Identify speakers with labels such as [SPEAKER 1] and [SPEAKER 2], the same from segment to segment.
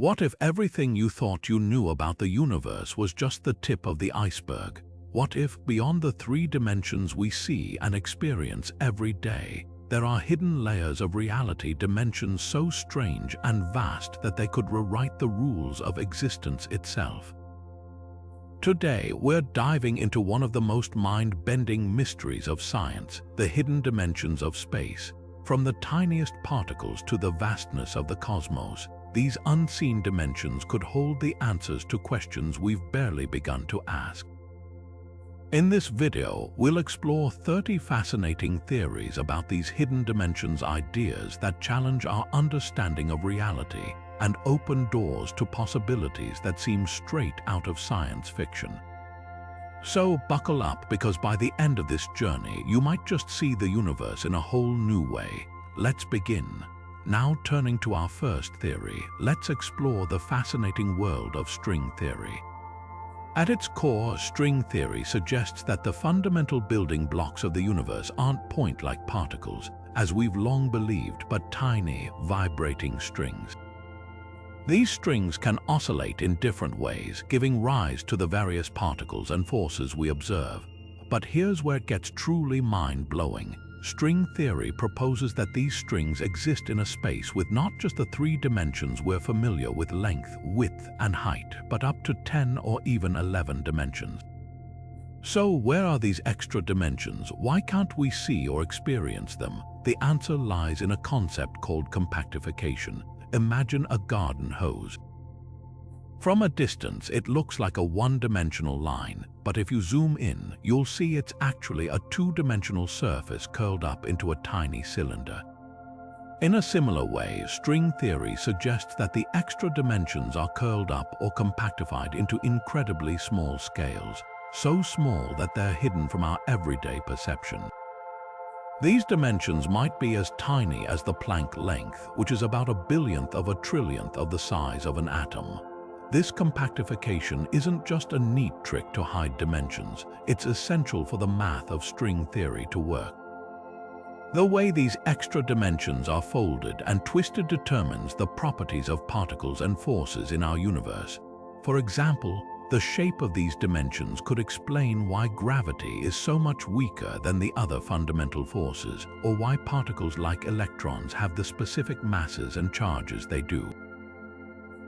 [SPEAKER 1] What if everything you thought you knew about the universe was just the tip of the iceberg? What if, beyond the 3 dimensions we see and experience every day, there are hidden layers of reality, dimensions so strange and vast that they could rewrite the rules of existence itself? Today, we're diving into one of the most mind-bending mysteries of science, the hidden dimensions of space. From the tiniest particles to the vastness of the cosmos, these unseen dimensions could hold the answers to questions we've barely begun to ask. In this video, we'll explore 30 fascinating theories about these hidden dimensions, ideas that challenge our understanding of reality and open doors to possibilities that seem straight out of science fiction. So buckle up, because by the end of this journey, you might just see the universe in a whole new way. Let's begin. Now, turning to our first theory, let's explore the fascinating world of string theory. At its core, string theory suggests that the fundamental building blocks of the universe aren't point-like particles, as we've long believed, but tiny, vibrating strings. These strings can oscillate in different ways, giving rise to the various particles and forces we observe. But here's where it gets truly mind-blowing. String theory proposes that these strings exist in a space with not just the 3 dimensions we're familiar with, length, width, and height, but up to 10 or even 11 dimensions. So where are these extra dimensions? Why can't we see or experience them? The answer lies in a concept called compactification. Imagine a garden hose. From a distance, it looks like a one-dimensional line, but if you zoom in, you'll see it's actually a 2-dimensional surface curled up into a tiny cylinder. In a similar way, string theory suggests that the extra dimensions are curled up or compactified into incredibly small scales, so small that they're hidden from our everyday perception. These dimensions might be as tiny as the Planck length, which is about 1/1000th of a trillionth of the size of an atom. This compactification isn't just a neat trick to hide dimensions, it's essential for the math of string theory to work. The way these extra dimensions are folded and twisted determines the properties of particles and forces in our universe. For example, the shape of these dimensions could explain why gravity is so much weaker than the other fundamental forces, or why particles like electrons have the specific masses and charges they do.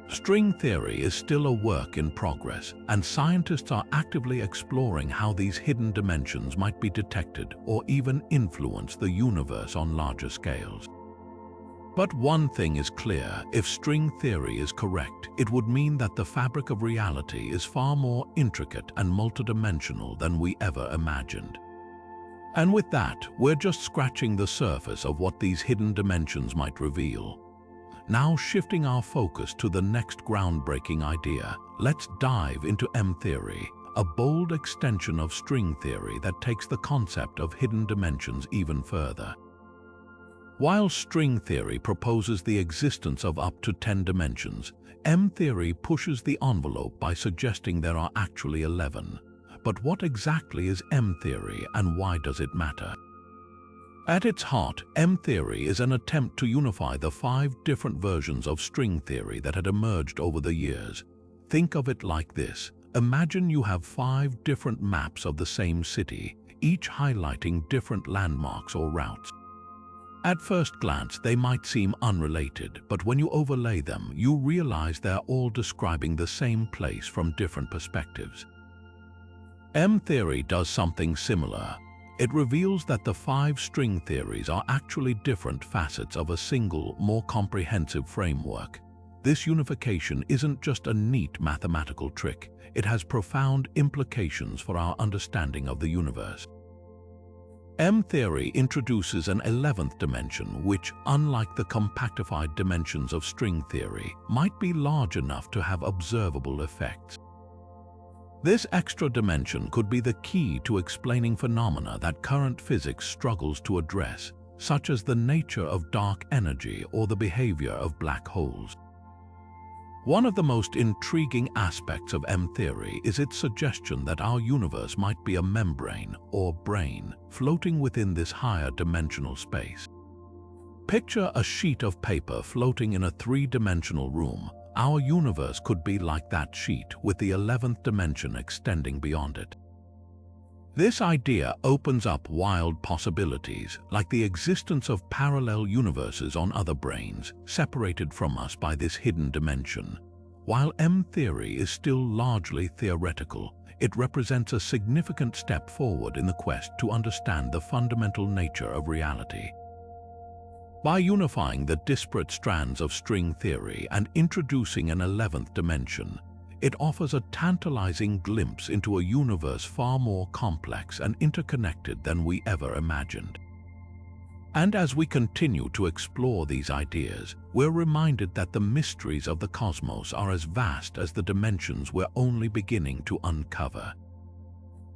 [SPEAKER 1] String theory is still a work in progress, and scientists are actively exploring how these hidden dimensions might be detected or even influence the universe on larger scales. But one thing is clear: if string theory is correct, it would mean that the fabric of reality is far more intricate and multidimensional than we ever imagined. And with that, we're just scratching the surface of what these hidden dimensions might reveal. Now, shifting our focus to the next groundbreaking idea, let's dive into M-theory, a bold extension of string theory that takes the concept of hidden dimensions even further. While string theory proposes the existence of up to 10 dimensions, M-theory pushes the envelope by suggesting there are actually 11. But what exactly is M-theory, and why does it matter? At its heart, M-theory is an attempt to unify the 5 different versions of string theory that had emerged over the years. Think of it like this: imagine you have 5 different maps of the same city, each highlighting different landmarks or routes. At first glance, they might seem unrelated, but when you overlay them, you realize they're all describing the same place from different perspectives. M-theory does something similar. It reveals that the 5 string theories are actually different facets of a single, more comprehensive framework. This unification isn't just a neat mathematical trick, it has profound implications for our understanding of the universe. M-theory introduces an 11th dimension which, unlike the compactified dimensions of string theory, might be large enough to have observable effects. This extra dimension could be the key to explaining phenomena that current physics struggles to address, such as the nature of dark energy or the behavior of black holes. One of the most intriguing aspects of M-theory is its suggestion that our universe might be a membrane, or brane, floating within this higher dimensional space. Picture a sheet of paper floating in a 3-dimensional room. our universe could be like that sheet with the 11th dimension extending beyond it. This idea opens up wild possibilities, like the existence of parallel universes on other branes, separated from us by this hidden dimension. While M-theory is still largely theoretical, it represents a significant step forward in the quest to understand the fundamental nature of reality. By unifying the disparate strands of string theory and introducing an 11th dimension, it offers a tantalizing glimpse into a universe far more complex and interconnected than we ever imagined. And as we continue to explore these ideas, we're reminded that the mysteries of the cosmos are as vast as the dimensions we're only beginning to uncover.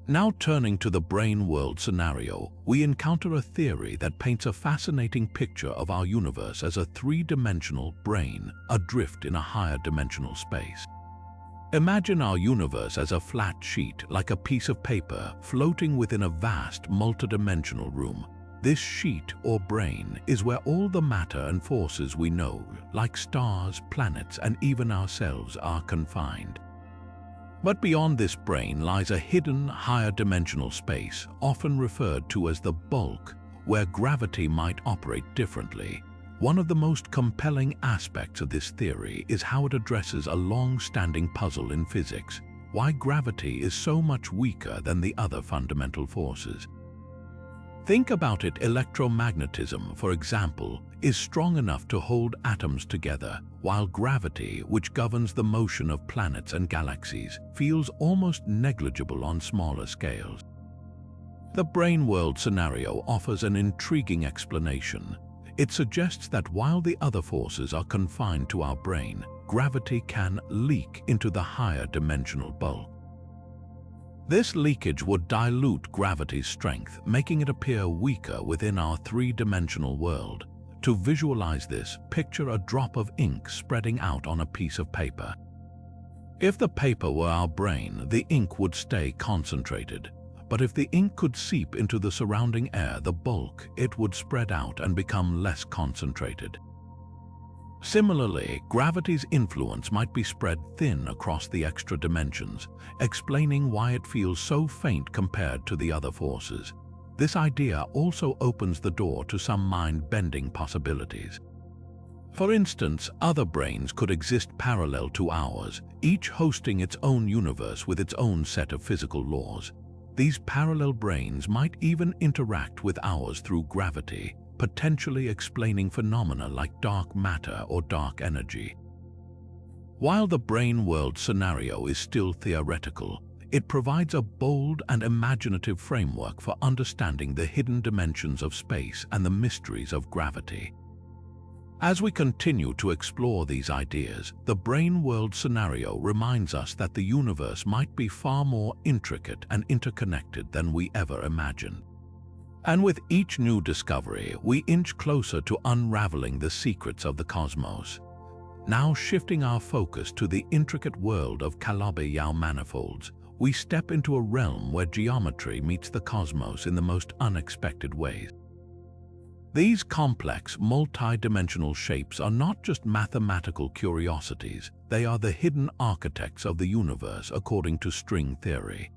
[SPEAKER 1] Now turning to the Brane World Scenario, we encounter a theory that paints a fascinating picture of our universe as a three-dimensional brane adrift in a higher dimensional space. Imagine our universe as a flat sheet, like a piece of paper, floating within a vast multidimensional room. This sheet, or brane, is where all the matter and forces we know, like stars, planets, and even ourselves, are confined. But beyond this brane lies a hidden, higher dimensional space, often referred to as the bulk, where gravity might operate differently. One of the most compelling aspects of this theory is how it addresses a long-standing puzzle in physics: why gravity is so much weaker than the other fundamental forces. Think about it: electromagnetism, for example, is strong enough to hold atoms together, while gravity, which governs the motion of planets and galaxies, feels almost negligible on smaller scales. The Brane World Scenario offers an intriguing explanation. It suggests that while the other forces are confined to our brane, gravity can leak into the higher dimensional bulk. This leakage would dilute gravity's strength, making it appear weaker within our three-dimensional world. To visualize this, picture a drop of ink spreading out on a piece of paper. If the paper were our brane, the ink would stay concentrated. But if the ink could seep into the surrounding air, the bulk, it would spread out and become less concentrated. Similarly, gravity's influence might be spread thin across the extra dimensions, explaining why it feels so faint compared to the other forces. This idea also opens the door to some mind-bending possibilities. For instance, other branes could exist parallel to ours, each hosting its own universe with its own set of physical laws. These parallel branes might even interact with ours through gravity, potentially explaining phenomena like dark matter or dark energy. While the Brane World Scenario is still theoretical, it provides a bold and imaginative framework for understanding the hidden dimensions of space and the mysteries of gravity. As we continue to explore these ideas, the Brane World Scenario reminds us that the universe might be far more intricate and interconnected than we ever imagined. And with each new discovery, we inch closer to unraveling the secrets of the cosmos. Now shifting our focus to the intricate world of Calabi-Yau Manifolds, we step into a realm where geometry meets the cosmos in the most unexpected ways. These complex, multi-dimensional shapes are not just mathematical curiosities, they are the hidden architects of the universe according to string theory.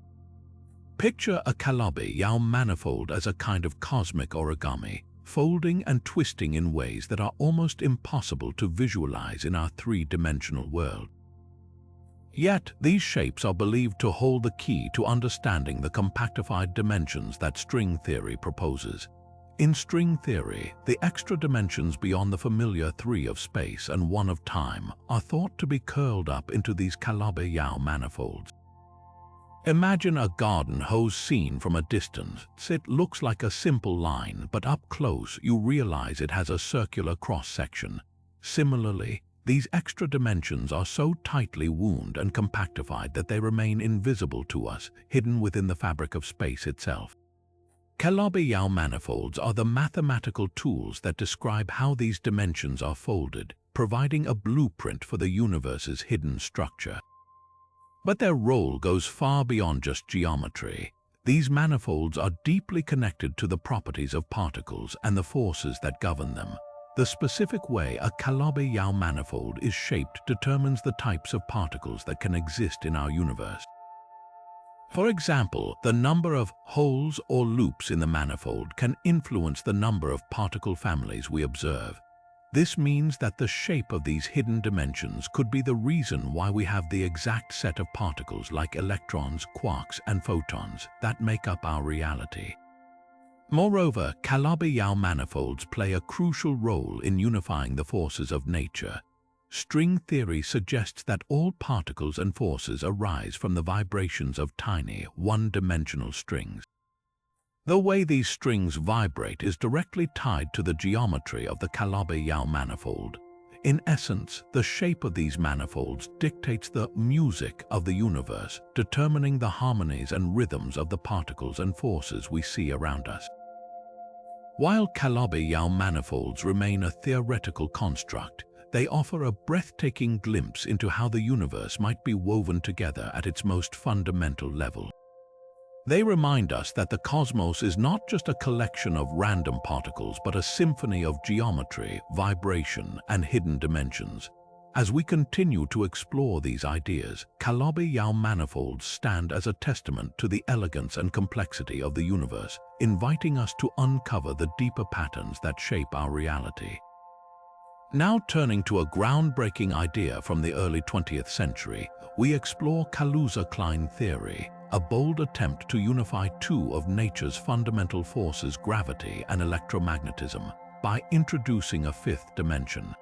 [SPEAKER 1] Picture a Calabi-Yau manifold as a kind of cosmic origami, folding and twisting in ways that are almost impossible to visualize in our three-dimensional world. Yet, these shapes are believed to hold the key to understanding the compactified dimensions that string theory proposes. In string theory, the extra dimensions beyond the familiar three of space and one of time are thought to be curled up into these Calabi-Yau manifolds. Imagine a garden hose seen from a distance. It looks like a simple line, but up close you realize it has a circular cross-section. Similarly, these extra dimensions are so tightly wound and compactified that they remain invisible to us, hidden within the fabric of space itself. Calabi-Yau manifolds are the mathematical tools that describe how these dimensions are folded, providing a blueprint for the universe's hidden structure. But their role goes far beyond just geometry. These manifolds are deeply connected to the properties of particles and the forces that govern them. The specific way a Calabi-Yau manifold is shaped determines the types of particles that can exist in our universe. For example, the number of holes or loops in the manifold can influence the number of particle families we observe. This means that the shape of these hidden dimensions could be the reason why we have the exact set of particles like electrons, quarks, and photons that make up our reality. Moreover, Calabi-Yau manifolds play a crucial role in unifying the forces of nature. String theory suggests that all particles and forces arise from the vibrations of tiny, one-dimensional strings. The way these strings vibrate is directly tied to the geometry of the Calabi-Yau manifold. In essence, the shape of these manifolds dictates the music of the universe, determining the harmonies and rhythms of the particles and forces we see around us. While Calabi-Yau manifolds remain a theoretical construct, they offer a breathtaking glimpse into how the universe might be woven together at its most fundamental level. They remind us that the cosmos is not just a collection of random particles, but a symphony of geometry, vibration, and hidden dimensions. As we continue to explore these ideas, Calabi-Yau manifolds stand as a testament to the elegance and complexity of the universe, inviting us to uncover the deeper patterns that shape our reality. Now turning to a groundbreaking idea from the early 20th century, we explore Kaluza-Klein Theory, a bold attempt to unify two of nature's fundamental forces, gravity and electromagnetism, by introducing a fifth dimension.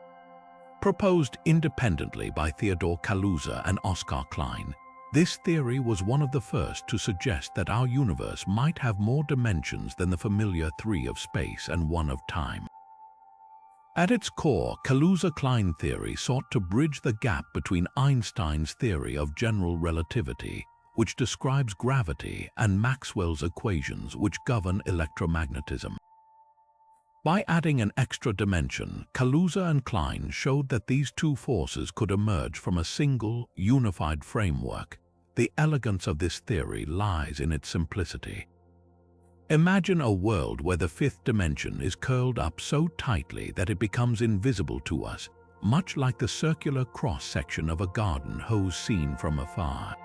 [SPEAKER 1] Proposed independently by Theodore Kaluza and Oskar Klein, this theory was one of the first to suggest that our universe might have more dimensions than the familiar three of space and one of time. At its core, Kaluza-Klein theory sought to bridge the gap between Einstein's theory of general relativity, which describes gravity, and Maxwell's equations, which govern electromagnetism. By adding an extra dimension, Kaluza and Klein showed that these two forces could emerge from a single, unified framework. The elegance of this theory lies in its simplicity. Imagine a world where the fifth dimension is curled up so tightly that it becomes invisible to us, much like the circular cross-section of a garden hose seen from afar.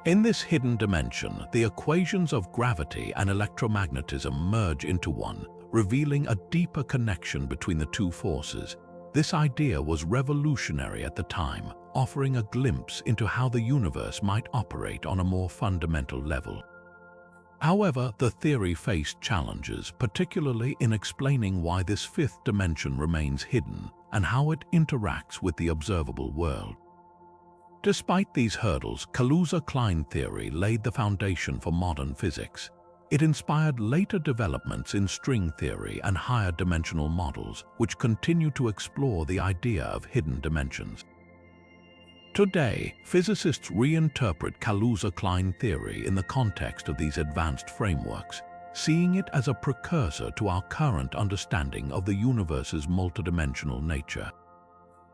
[SPEAKER 1] In this hidden dimension, the equations of gravity and electromagnetism merge into one, revealing a deeper connection between the two forces. This idea was revolutionary at the time, offering a glimpse into how the universe might operate on a more fundamental level. However, the theory faced challenges, particularly in explaining why this fifth dimension remains hidden and how it interacts with the observable world. Despite these hurdles, Kaluza-Klein theory laid the foundation for modern physics. It inspired later developments in string theory and higher dimensional models, which continue to explore the idea of hidden dimensions. Today, physicists reinterpret Kaluza-Klein theory in the context of these advanced frameworks, seeing it as a precursor to our current understanding of the universe's multidimensional nature.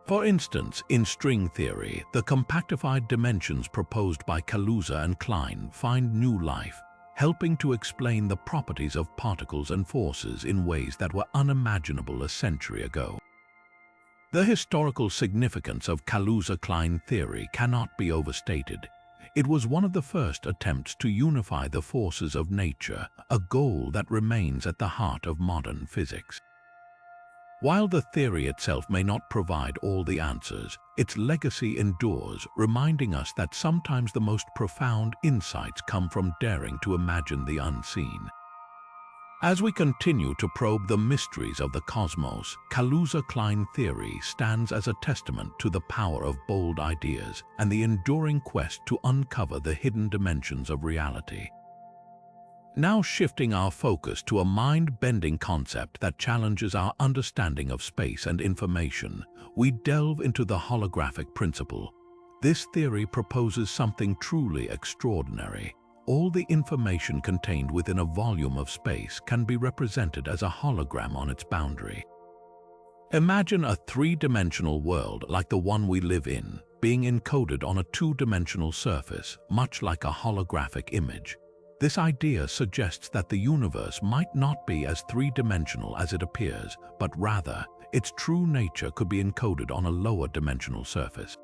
[SPEAKER 1] For instance, in string theory, the compactified dimensions proposed by Kaluza and Klein find new life, helping to explain the properties of particles and forces in ways that were unimaginable a century ago. The historical significance of Kaluza-Klein theory cannot be overstated. It was one of the first attempts to unify the forces of nature, a goal that remains at the heart of modern physics. While the theory itself may not provide all the answers, its legacy endures, reminding us that sometimes the most profound insights come from daring to imagine the unseen. As we continue to probe the mysteries of the cosmos, Kaluza-Klein theory stands as a testament to the power of bold ideas and the enduring quest to uncover the hidden dimensions of reality. Now shifting our focus to a mind-bending concept that challenges our understanding of space and information, we delve into the holographic principle. This theory proposes something truly extraordinary. All the information contained within a volume of space can be represented as a hologram on its boundary. Imagine a three-dimensional world like the one we live in, being encoded on a two-dimensional surface, much like a holographic image. This idea suggests that the universe might not be as three-dimensional as it appears, but rather, its true nature could be encoded on a lower dimensional surface.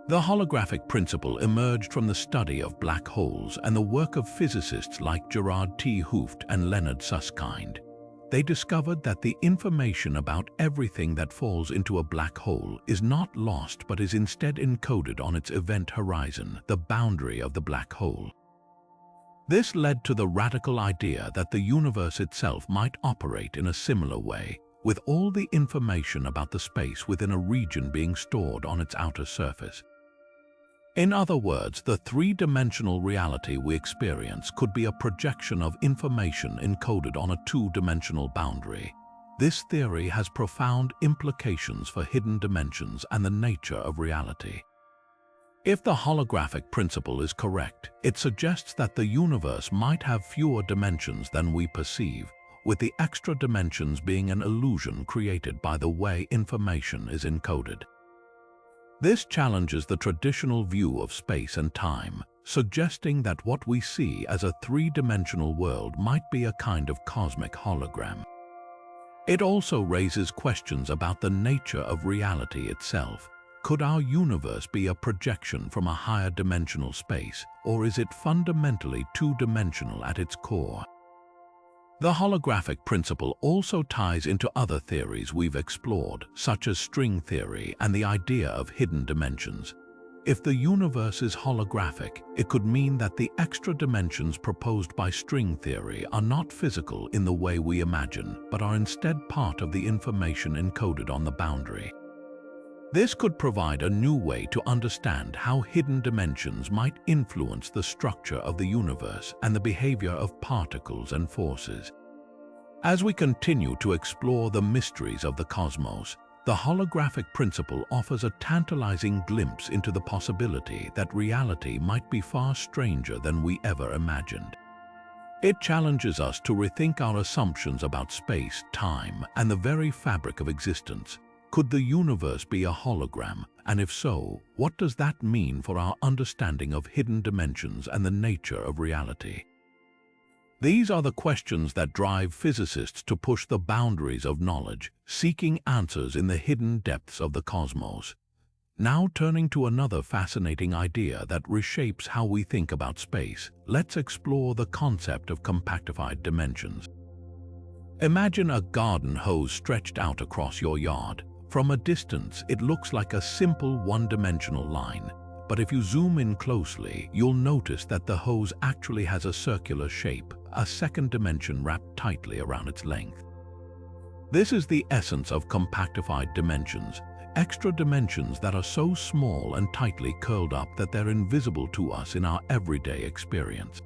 [SPEAKER 1] The holographic principle emerged from the study of black holes and the work of physicists like Gerard T. Hooft and Leonard Susskind. They discovered that the information about everything that falls into a black hole is not lost but is instead encoded on its event horizon, the boundary of the black hole. This led to the radical idea that the universe itself might operate in a similar way, with all the information about the space within a region being stored on its outer surface. In other words, the three-dimensional reality we experience could be a projection of information encoded on a two-dimensional boundary. This theory has profound implications for hidden dimensions and the nature of reality. If the holographic principle is correct, it suggests that the universe might have fewer dimensions than we perceive, with the extra dimensions being an illusion created by the way information is encoded. This challenges the traditional view of space and time, suggesting that what we see as a three-dimensional world might be a kind of cosmic hologram. It also raises questions about the nature of reality itself. Could our universe be a projection from a higher dimensional space, or is it fundamentally two-dimensional at its core? The holographic principle also ties into other theories we've explored, such as string theory and the idea of hidden dimensions. If the universe is holographic, it could mean that the extra dimensions proposed by string theory are not physical in the way we imagine, but are instead part of the information encoded on the boundary. This could provide a new way to understand how hidden dimensions might influence the structure of the universe and the behavior of particles and forces. As we continue to explore the mysteries of the cosmos, the holographic principle offers a tantalizing glimpse into the possibility that reality might be far stranger than we ever imagined. It challenges us to rethink our assumptions about space, time, and the very fabric of existence. Could the universe be a hologram? And if so, what does that mean for our understanding of hidden dimensions and the nature of reality? These are the questions that drive physicists to push the boundaries of knowledge, seeking answers in the hidden depths of the cosmos. Now turning to another fascinating idea that reshapes how we think about space, let's explore the concept of compactified dimensions. Imagine a garden hose stretched out across your yard. From a distance, it looks like a simple one-dimensional line, but if you zoom in closely, you'll notice that the hose actually has a circular shape, a second dimension wrapped tightly around its length. This is the essence of compactified dimensions, extra dimensions that are so small and tightly curled up that they're invisible to us in our everyday experience.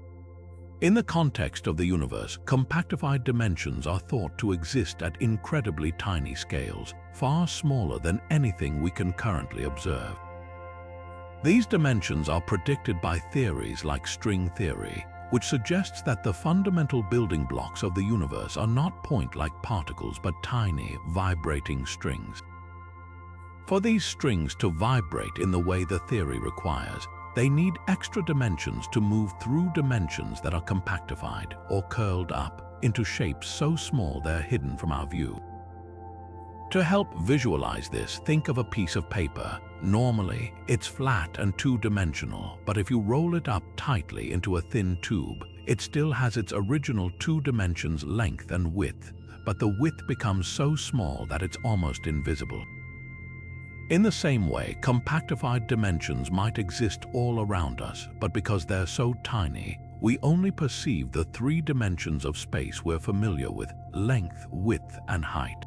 [SPEAKER 1] In the context of the universe, compactified dimensions are thought to exist at incredibly tiny scales, far smaller than anything we can currently observe. These dimensions are predicted by theories like string theory, which suggests that the fundamental building blocks of the universe are not point-like particles but tiny, vibrating strings. For these strings to vibrate in the way the theory requires, they need extra dimensions to move through dimensions that are compactified or curled up into shapes so small they're hidden from our view. To help visualize this, think of a piece of paper. Normally, it's flat and two-dimensional, but if you roll it up tightly into a thin tube, it still has its original two dimensions length and width, but the width becomes so small that it's almost invisible. In the same way, compactified dimensions might exist all around us, but because they're so tiny, we only perceive the three dimensions of space we're familiar with: length, width, and height.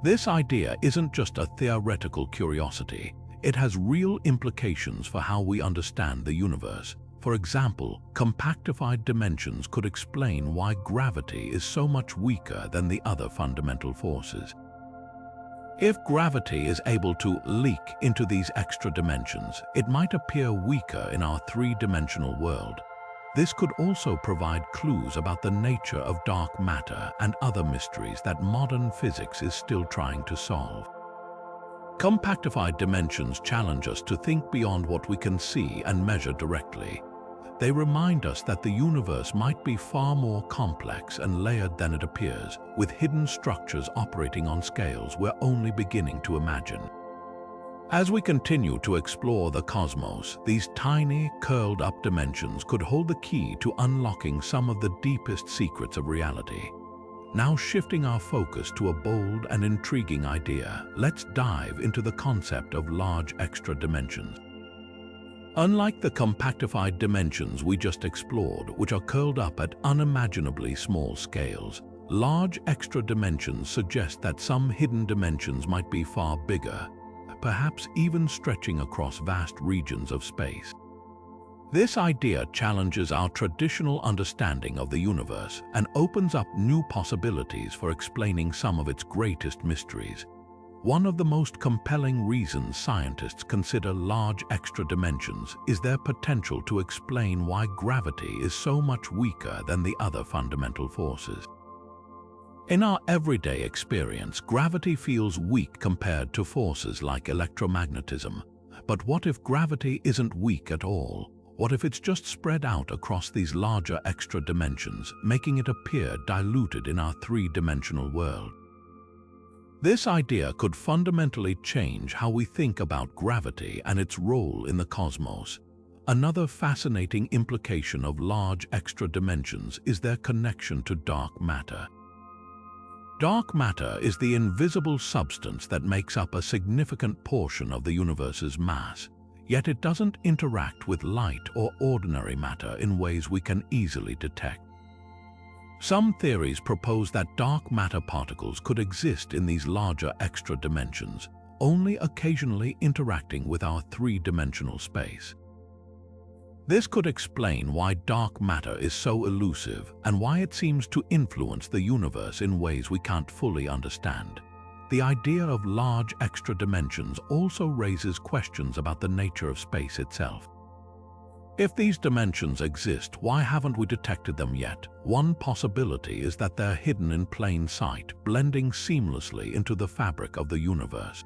[SPEAKER 1] This idea isn't just a theoretical curiosity. It has real implications for how we understand the universe. For example, compactified dimensions could explain why gravity is so much weaker than the other fundamental forces. If gravity is able to leak into these extra dimensions, it might appear weaker in our three-dimensional world. This could also provide clues about the nature of dark matter and other mysteries that modern physics is still trying to solve. Compactified dimensions challenge us to think beyond what we can see and measure directly. They remind us that the universe might be far more complex and layered than it appears, with hidden structures operating on scales we're only beginning to imagine. As we continue to explore the cosmos, these tiny, curled-up dimensions could hold the key to unlocking some of the deepest secrets of reality. Now shifting our focus to a bold and intriguing idea, let's dive into the concept of large extra dimensions. Unlike the compactified dimensions we just explored, which are curled up at unimaginably small scales, large extra dimensions suggest that some hidden dimensions might be far bigger, perhaps even stretching across vast regions of space. This idea challenges our traditional understanding of the universe and opens up new possibilities for explaining some of its greatest mysteries. One of the most compelling reasons scientists consider large extra dimensions is their potential to explain why gravity is so much weaker than the other fundamental forces. In our everyday experience, gravity feels weak compared to forces like electromagnetism. But what if gravity isn't weak at all? What if it's just spread out across these larger extra dimensions, making it appear diluted in our three-dimensional world? This idea could fundamentally change how we think about gravity and its role in the cosmos. Another fascinating implication of large extra dimensions is their connection to dark matter. Dark matter is the invisible substance that makes up a significant portion of the universe's mass, yet it doesn't interact with light or ordinary matter in ways we can easily detect. Some theories propose that dark matter particles could exist in these larger extra dimensions, only occasionally interacting with our three-dimensional space. This could explain why dark matter is so elusive and why it seems to influence the universe in ways we can't fully understand. The idea of large extra dimensions also raises questions about the nature of space itself. If these dimensions exist, why haven't we detected them yet? One possibility is that they're hidden in plain sight, blending seamlessly into the fabric of the universe.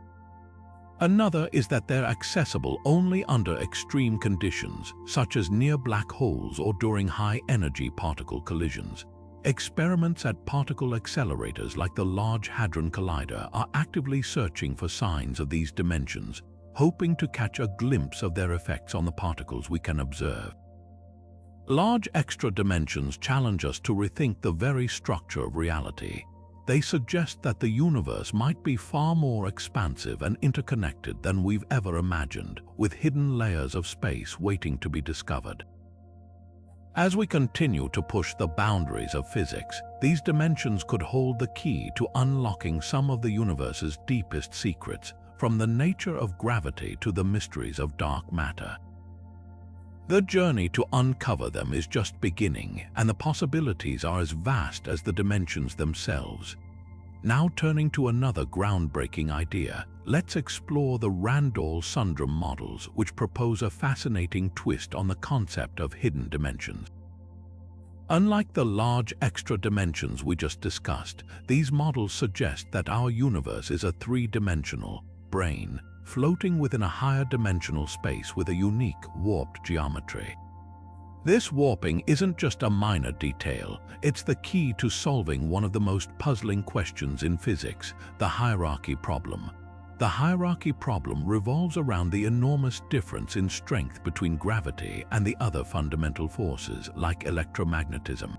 [SPEAKER 1] Another is that they're accessible only under extreme conditions, such as near black holes or during high-energy particle collisions. Experiments at particle accelerators like the Large Hadron Collider are actively searching for signs of these dimensions, hoping to catch a glimpse of their effects on the particles we can observe. Large extra dimensions challenge us to rethink the very structure of reality. They suggest that the universe might be far more expansive and interconnected than we've ever imagined, with hidden layers of space waiting to be discovered. As we continue to push the boundaries of physics, these dimensions could hold the key to unlocking some of the universe's deepest secrets, from the nature of gravity to the mysteries of dark matter. The journey to uncover them is just beginning, and the possibilities are as vast as the dimensions themselves. Now turning to another groundbreaking idea, let's explore the Randall-Sundrum models, which propose a fascinating twist on the concept of hidden dimensions. Unlike the large extra dimensions we just discussed, these models suggest that our universe is a three-dimensional brane, floating within a higher dimensional space with a unique warped geometry. This warping isn't just a minor detail, it's the key to solving one of the most puzzling questions in physics, the hierarchy problem. The hierarchy problem revolves around the enormous difference in strength between gravity and the other fundamental forces, like electromagnetism.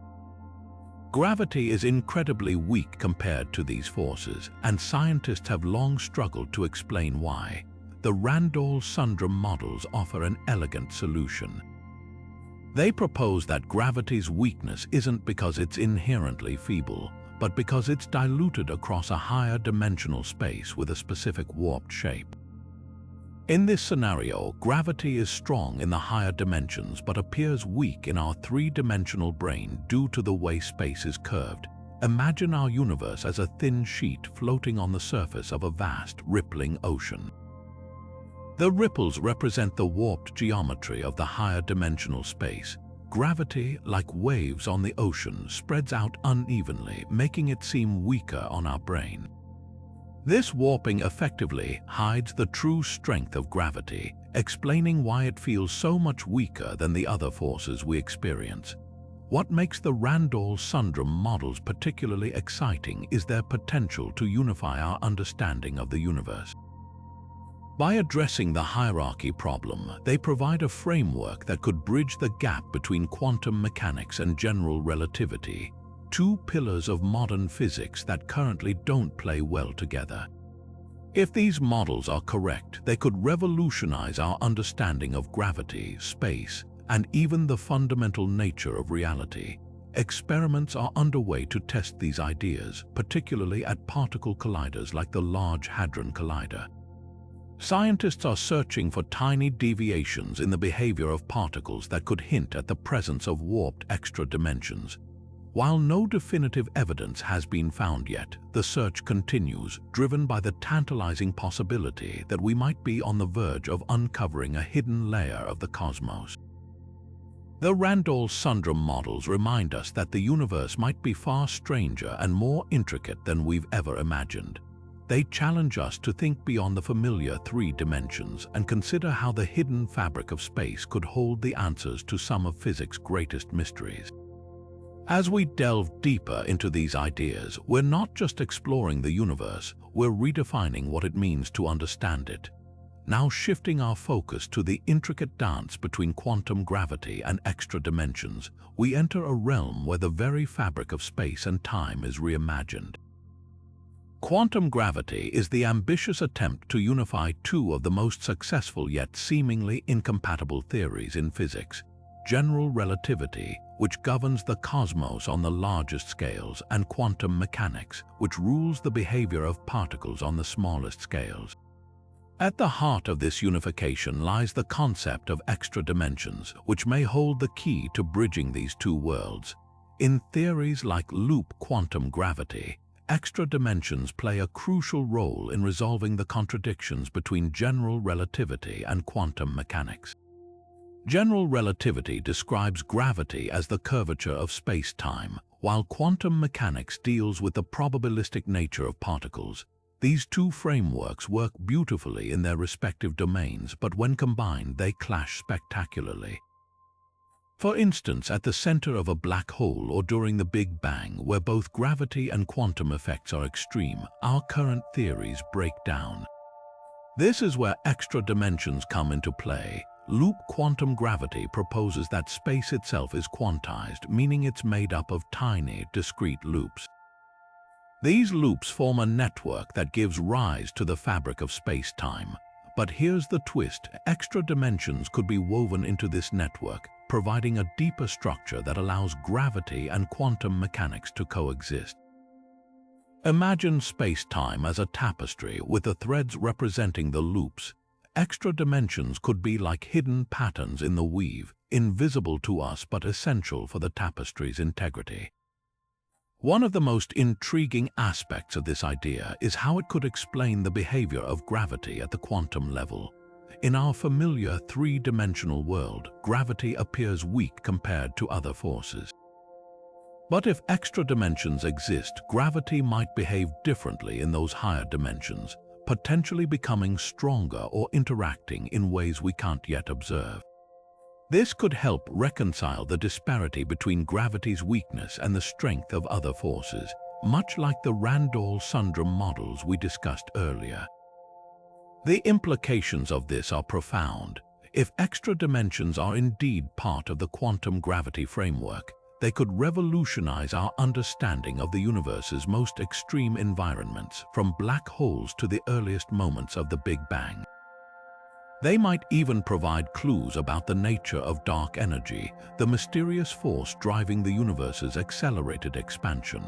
[SPEAKER 1] Gravity is incredibly weak compared to these forces, and scientists have long struggled to explain why. The Randall-Sundrum models offer an elegant solution. They propose that gravity's weakness isn't because it's inherently feeble, but because it's diluted across a higher dimensional space with a specific warped shape. In this scenario, gravity is strong in the higher dimensions but appears weak in our three-dimensional brane due to the way space is curved. Imagine our universe as a thin sheet floating on the surface of a vast, rippling ocean. The ripples represent the warped geometry of the higher dimensional space. Gravity, like waves on the ocean, spreads out unevenly, making it seem weaker on our brane. This warping effectively hides the true strength of gravity, explaining why it feels so much weaker than the other forces we experience. What makes the Randall-Sundrum models particularly exciting is their potential to unify our understanding of the universe. By addressing the hierarchy problem, they provide a framework that could bridge the gap between quantum mechanics and general relativity, two pillars of modern physics that currently don't play well together. If these models are correct, they could revolutionize our understanding of gravity, space, and even the fundamental nature of reality. Experiments are underway to test these ideas, particularly at particle colliders like the Large Hadron Collider. Scientists are searching for tiny deviations in the behavior of particles that could hint at the presence of warped extra dimensions. While no definitive evidence has been found yet, the search continues, driven by the tantalizing possibility that we might be on the verge of uncovering a hidden layer of the cosmos. The Randall-Sundrum models remind us that the universe might be far stranger and more intricate than we've ever imagined. They challenge us to think beyond the familiar three dimensions and consider how the hidden fabric of space could hold the answers to some of physics' greatest mysteries. As we delve deeper into these ideas, we're not just exploring the universe, we're redefining what it means to understand it. Now shifting our focus to the intricate dance between quantum gravity and extra dimensions, we enter a realm where the very fabric of space and time is reimagined. Quantum gravity is the ambitious attempt to unify two of the most successful yet seemingly incompatible theories in physics: general relativity, which governs the cosmos on the largest scales, and quantum mechanics, which rules the behavior of particles on the smallest scales. At the heart of this unification lies the concept of extra dimensions, which may hold the key to bridging these two worlds. In theories like loop quantum gravity, extra dimensions play a crucial role in resolving the contradictions between general relativity and quantum mechanics. General relativity describes gravity as the curvature of space-time, while quantum mechanics deals with the probabilistic nature of particles. These two frameworks work beautifully in their respective domains, but when combined, they clash spectacularly. For instance, at the center of a black hole or during the Big Bang, where both gravity and quantum effects are extreme, our current theories break down. This is where extra dimensions come into play. Loop quantum gravity proposes that space itself is quantized, meaning it's made up of tiny, discrete loops. These loops form a network that gives rise to the fabric of space-time. But here's the twist: extra dimensions could be woven into this network, providing a deeper structure that allows gravity and quantum mechanics to coexist. Imagine space-time as a tapestry with the threads representing the loops. Extra dimensions could be like hidden patterns in the weave, invisible to us but essential for the tapestry's integrity. One of the most intriguing aspects of this idea is how it could explain the behavior of gravity at the quantum level. In our familiar three-dimensional world, gravity appears weak compared to other forces. But if extra dimensions exist, gravity might behave differently in those higher dimensions, potentially becoming stronger or interacting in ways we can't yet observe. This could help reconcile the disparity between gravity's weakness and the strength of other forces, much like the Randall-Sundrum models we discussed earlier. The implications of this are profound. If extra dimensions are indeed part of the quantum gravity framework, they could revolutionize our understanding of the universe's most extreme environments, from black holes to the earliest moments of the Big Bang. They might even provide clues about the nature of dark energy, the mysterious force driving the universe's accelerated expansion.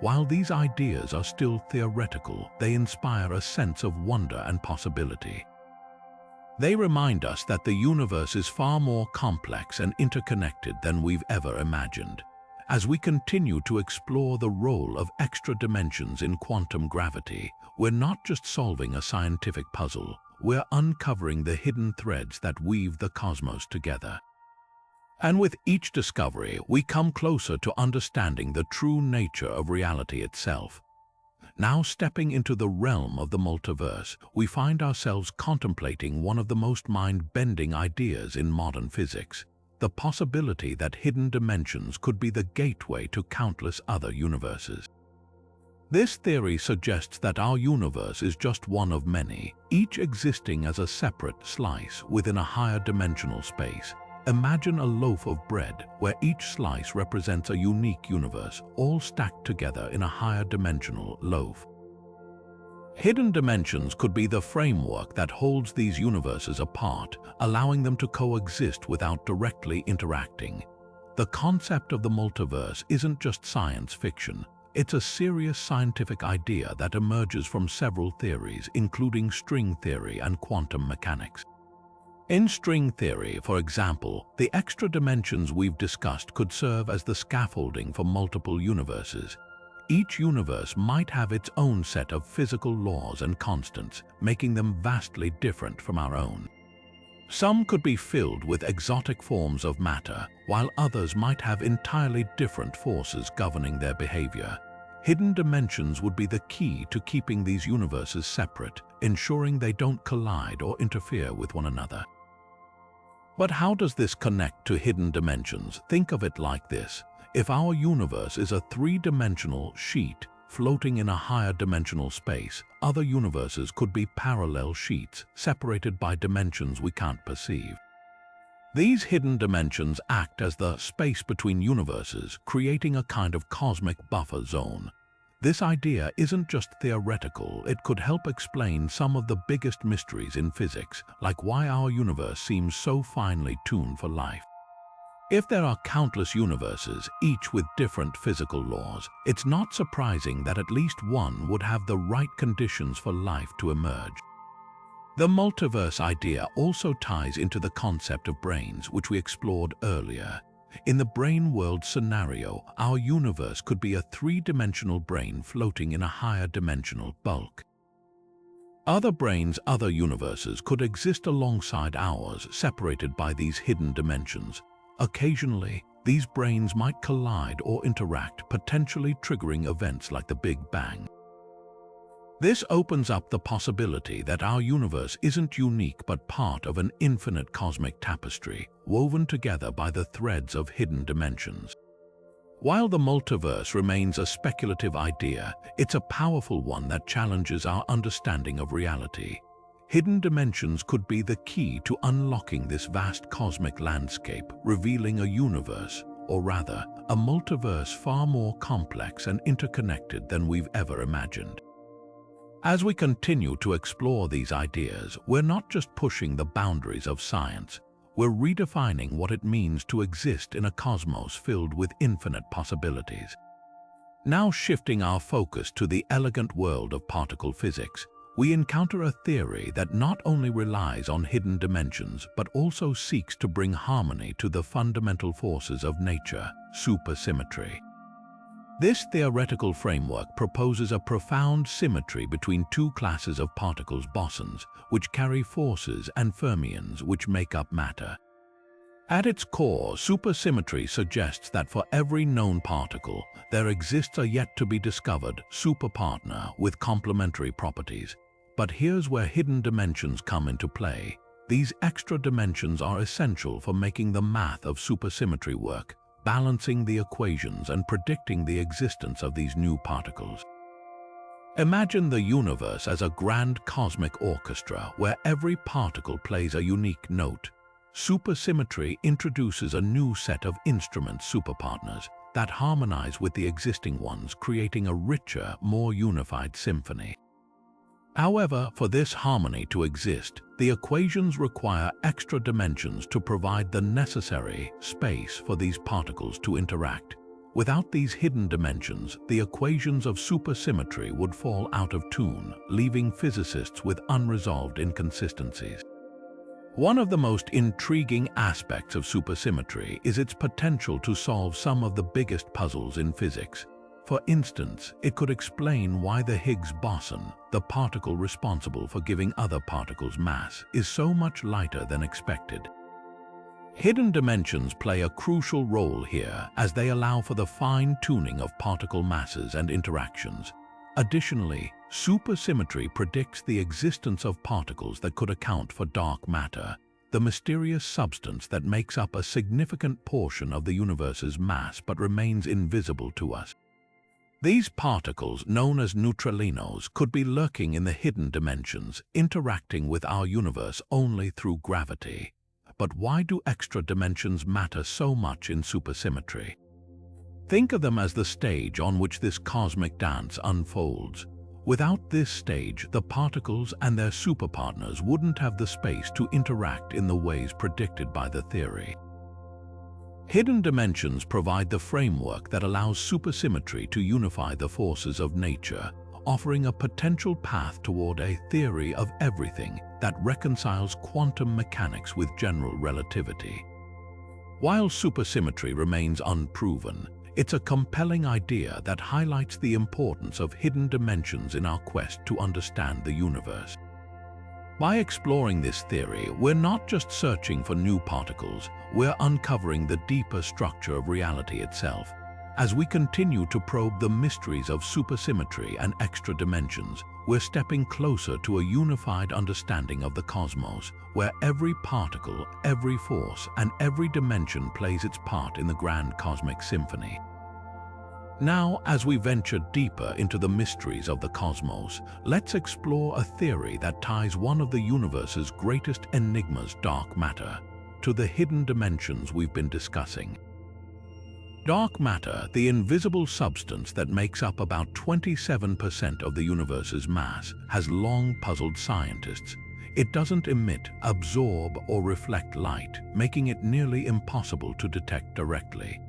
[SPEAKER 1] While these ideas are still theoretical, they inspire a sense of wonder and possibility. They remind us that the universe is far more complex and interconnected than we've ever imagined. As we continue to explore the role of extra dimensions in quantum gravity, we're not just solving a scientific puzzle, we're uncovering the hidden threads that weave the cosmos together. And with each discovery, we come closer to understanding the true nature of reality itself. Now stepping into the realm of the multiverse, we find ourselves contemplating one of the most mind-bending ideas in modern physics, the possibility that hidden dimensions could be the gateway to countless other universes. This theory suggests that our universe is just one of many, each existing as a separate slice within a higher dimensional space. Imagine a loaf of bread where each slice represents a unique universe, all stacked together in a higher dimensional loaf. Hidden dimensions could be the framework that holds these universes apart, allowing them to coexist without directly interacting. The concept of the multiverse isn't just science fiction. It's a serious scientific idea that emerges from several theories, including string theory and quantum mechanics. In string theory, for example, the extra dimensions we've discussed could serve as the scaffolding for multiple universes. Each universe might have its own set of physical laws and constants, making them vastly different from our own. Some could be filled with exotic forms of matter, while others might have entirely different forces governing their behavior. Hidden dimensions would be the key to keeping these universes separate, ensuring they don't collide or interfere with one another. But how does this connect to hidden dimensions? Think of it like this. If our universe is a three-dimensional sheet floating in a higher dimensional space, other universes could be parallel sheets separated by dimensions we can't perceive. These hidden dimensions act as the space between universes, creating a kind of cosmic buffer zone. This idea isn't just theoretical, it could help explain some of the biggest mysteries in physics, like why our universe seems so finely tuned for life. If there are countless universes, each with different physical laws, it's not surprising that at least one would have the right conditions for life to emerge. The multiverse idea also ties into the concept of brains, which we explored earlier. In the Brane World Scenario, our universe could be a three-dimensional brain floating in a higher dimensional bulk. Other brains, other universes could exist alongside ours, separated by these hidden dimensions. Occasionally, these brains might collide or interact, potentially triggering events like the Big Bang. This opens up the possibility that our universe isn't unique but part of an infinite cosmic tapestry, woven together by the threads of hidden dimensions. While the multiverse remains a speculative idea, it's a powerful one that challenges our understanding of reality. Hidden dimensions could be the key to unlocking this vast cosmic landscape, revealing a universe, or rather, a multiverse far more complex and interconnected than we've ever imagined. As we continue to explore these ideas, we're not just pushing the boundaries of science, we're redefining what it means to exist in a cosmos filled with infinite possibilities. Now shifting our focus to the elegant world of particle physics, we encounter a theory that not only relies on hidden dimensions but also seeks to bring harmony to the fundamental forces of nature, supersymmetry. This theoretical framework proposes a profound symmetry between two classes of particles, bosons, which carry forces, and fermions, which make up matter. At its core, supersymmetry suggests that for every known particle, there exists a yet-to-be-discovered superpartner with complementary properties. But here's where hidden dimensions come into play. These extra dimensions are essential for making the math of supersymmetry work, balancing the equations and predicting the existence of these new particles. Imagine the universe as a grand cosmic orchestra where every particle plays a unique note. Supersymmetry introduces a new set of instrument superpartners that harmonize with the existing ones, creating a richer, more unified symphony. However, for this harmony to exist, the equations require extra dimensions to provide the necessary space for these particles to interact. Without these hidden dimensions, the equations of supersymmetry would fall out of tune, leaving physicists with unresolved inconsistencies. One of the most intriguing aspects of supersymmetry is its potential to solve some of the biggest puzzles in physics. For instance, it could explain why the Higgs boson, the particle responsible for giving other particles mass, is so much lighter than expected. Hidden dimensions play a crucial role here as they allow for the fine-tuning of particle masses and interactions. Additionally, supersymmetry predicts the existence of particles that could account for dark matter, the mysterious substance that makes up a significant portion of the universe's mass but remains invisible to us. These particles, known as neutralinos, could be lurking in the hidden dimensions, interacting with our universe only through gravity. But why do extra dimensions matter so much in supersymmetry? Think of them as the stage on which this cosmic dance unfolds. Without this stage, the particles and their superpartners wouldn't have the space to interact in the ways predicted by the theory. Hidden dimensions provide the framework that allows supersymmetry to unify the forces of nature, offering a potential path toward a theory of everything that reconciles quantum mechanics with general relativity. While supersymmetry remains unproven, it's a compelling idea that highlights the importance of hidden dimensions in our quest to understand the universe. By exploring this theory, we're not just searching for new particles, we're uncovering the deeper structure of reality itself. As we continue to probe the mysteries of supersymmetry and extra dimensions, we're stepping closer to a unified understanding of the cosmos, where every particle, every force, and every dimension plays its part in the grand cosmic symphony. Now, as we venture deeper into the mysteries of the cosmos, let's explore a theory that ties one of the universe's greatest enigmas, dark matter, to the hidden dimensions we've been discussing. Dark matter, the invisible substance that makes up about 27% of the universe's mass, has long puzzled scientists. It doesn't emit, absorb, or reflect light, making it nearly impossible to detect directly.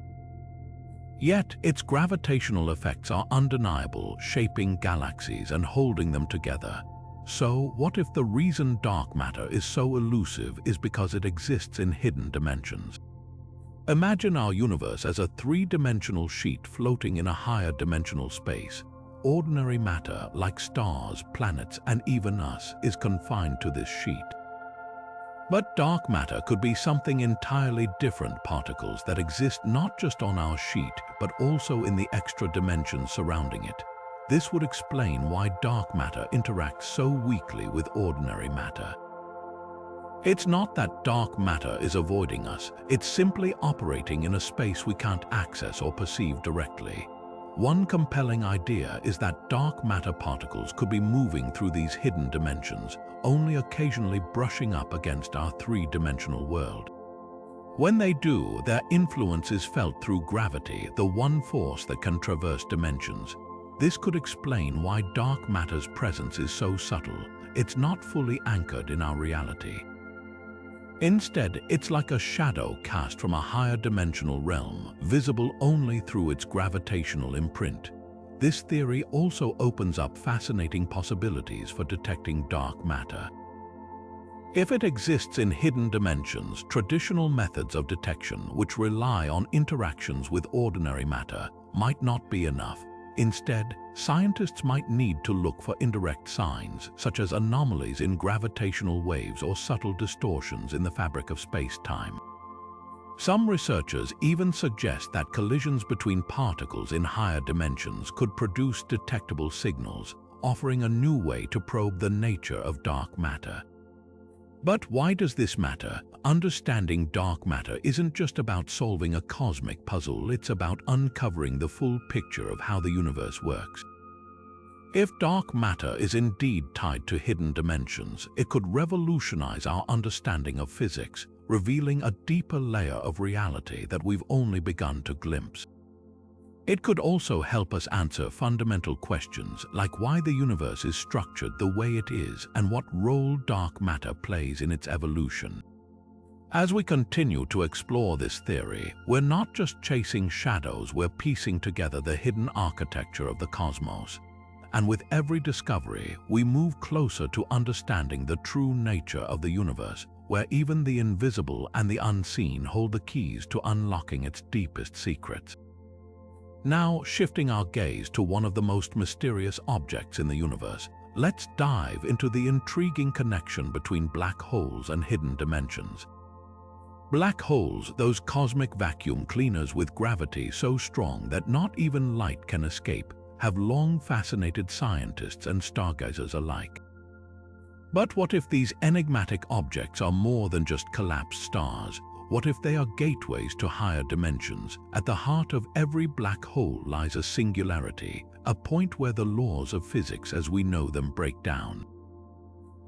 [SPEAKER 1] Yet, its gravitational effects are undeniable, shaping galaxies and holding them together. So, what if the reason dark matter is so elusive is because it exists in hidden dimensions? Imagine our universe as a three-dimensional sheet floating in a higher dimensional space. Ordinary matter, like stars, planets, and even us, is confined to this sheet. But dark matter could be something entirely different, particles that exist not just on our sheet, but also in the extra dimensions surrounding it. This would explain why dark matter interacts so weakly with ordinary matter. It's not that dark matter is avoiding us, it's simply operating in a space we can't access or perceive directly. One compelling idea is that dark matter particles could be moving through these hidden dimensions, only occasionally brushing up against our three-dimensional world. When they do, their influence is felt through gravity, the one force that can traverse dimensions. This could explain why dark matter's presence is so subtle. It's not fully anchored in our reality. Instead, it's like a shadow cast from a higher dimensional realm, visible only through its gravitational imprint. This theory also opens up fascinating possibilities for detecting dark matter. If it exists in hidden dimensions, traditional methods of detection, which rely on interactions with ordinary matter, might not be enough. Instead, scientists might need to look for indirect signs, such as anomalies in gravitational waves or subtle distortions in the fabric of space-time. Some researchers even suggest that collisions between particles in higher dimensions could produce detectable signals, offering a new way to probe the nature of dark matter. But why does this matter? Understanding dark matter isn't just about solving a cosmic puzzle, it's about uncovering the full picture of how the universe works. If dark matter is indeed tied to hidden dimensions, it could revolutionize our understanding of physics, revealing a deeper layer of reality that we've only begun to glimpse. It could also help us answer fundamental questions like why the universe is structured the way it is and what role dark matter plays in its evolution. As we continue to explore this theory, we're not just chasing shadows, we're piecing together the hidden architecture of the cosmos. And with every discovery, we move closer to understanding the true nature of the universe, where even the invisible and the unseen hold the keys to unlocking its deepest secrets. Now, shifting our gaze to one of the most mysterious objects in the universe, let's dive into the intriguing connection between black holes and hidden dimensions. Black holes, those cosmic vacuum cleaners with gravity so strong that not even light can escape, have long fascinated scientists and stargazers alike. But what if these enigmatic objects are more than just collapsed stars? What if they are gateways to higher dimensions? At the heart of every black hole lies a singularity, a point where the laws of physics as we know them break down.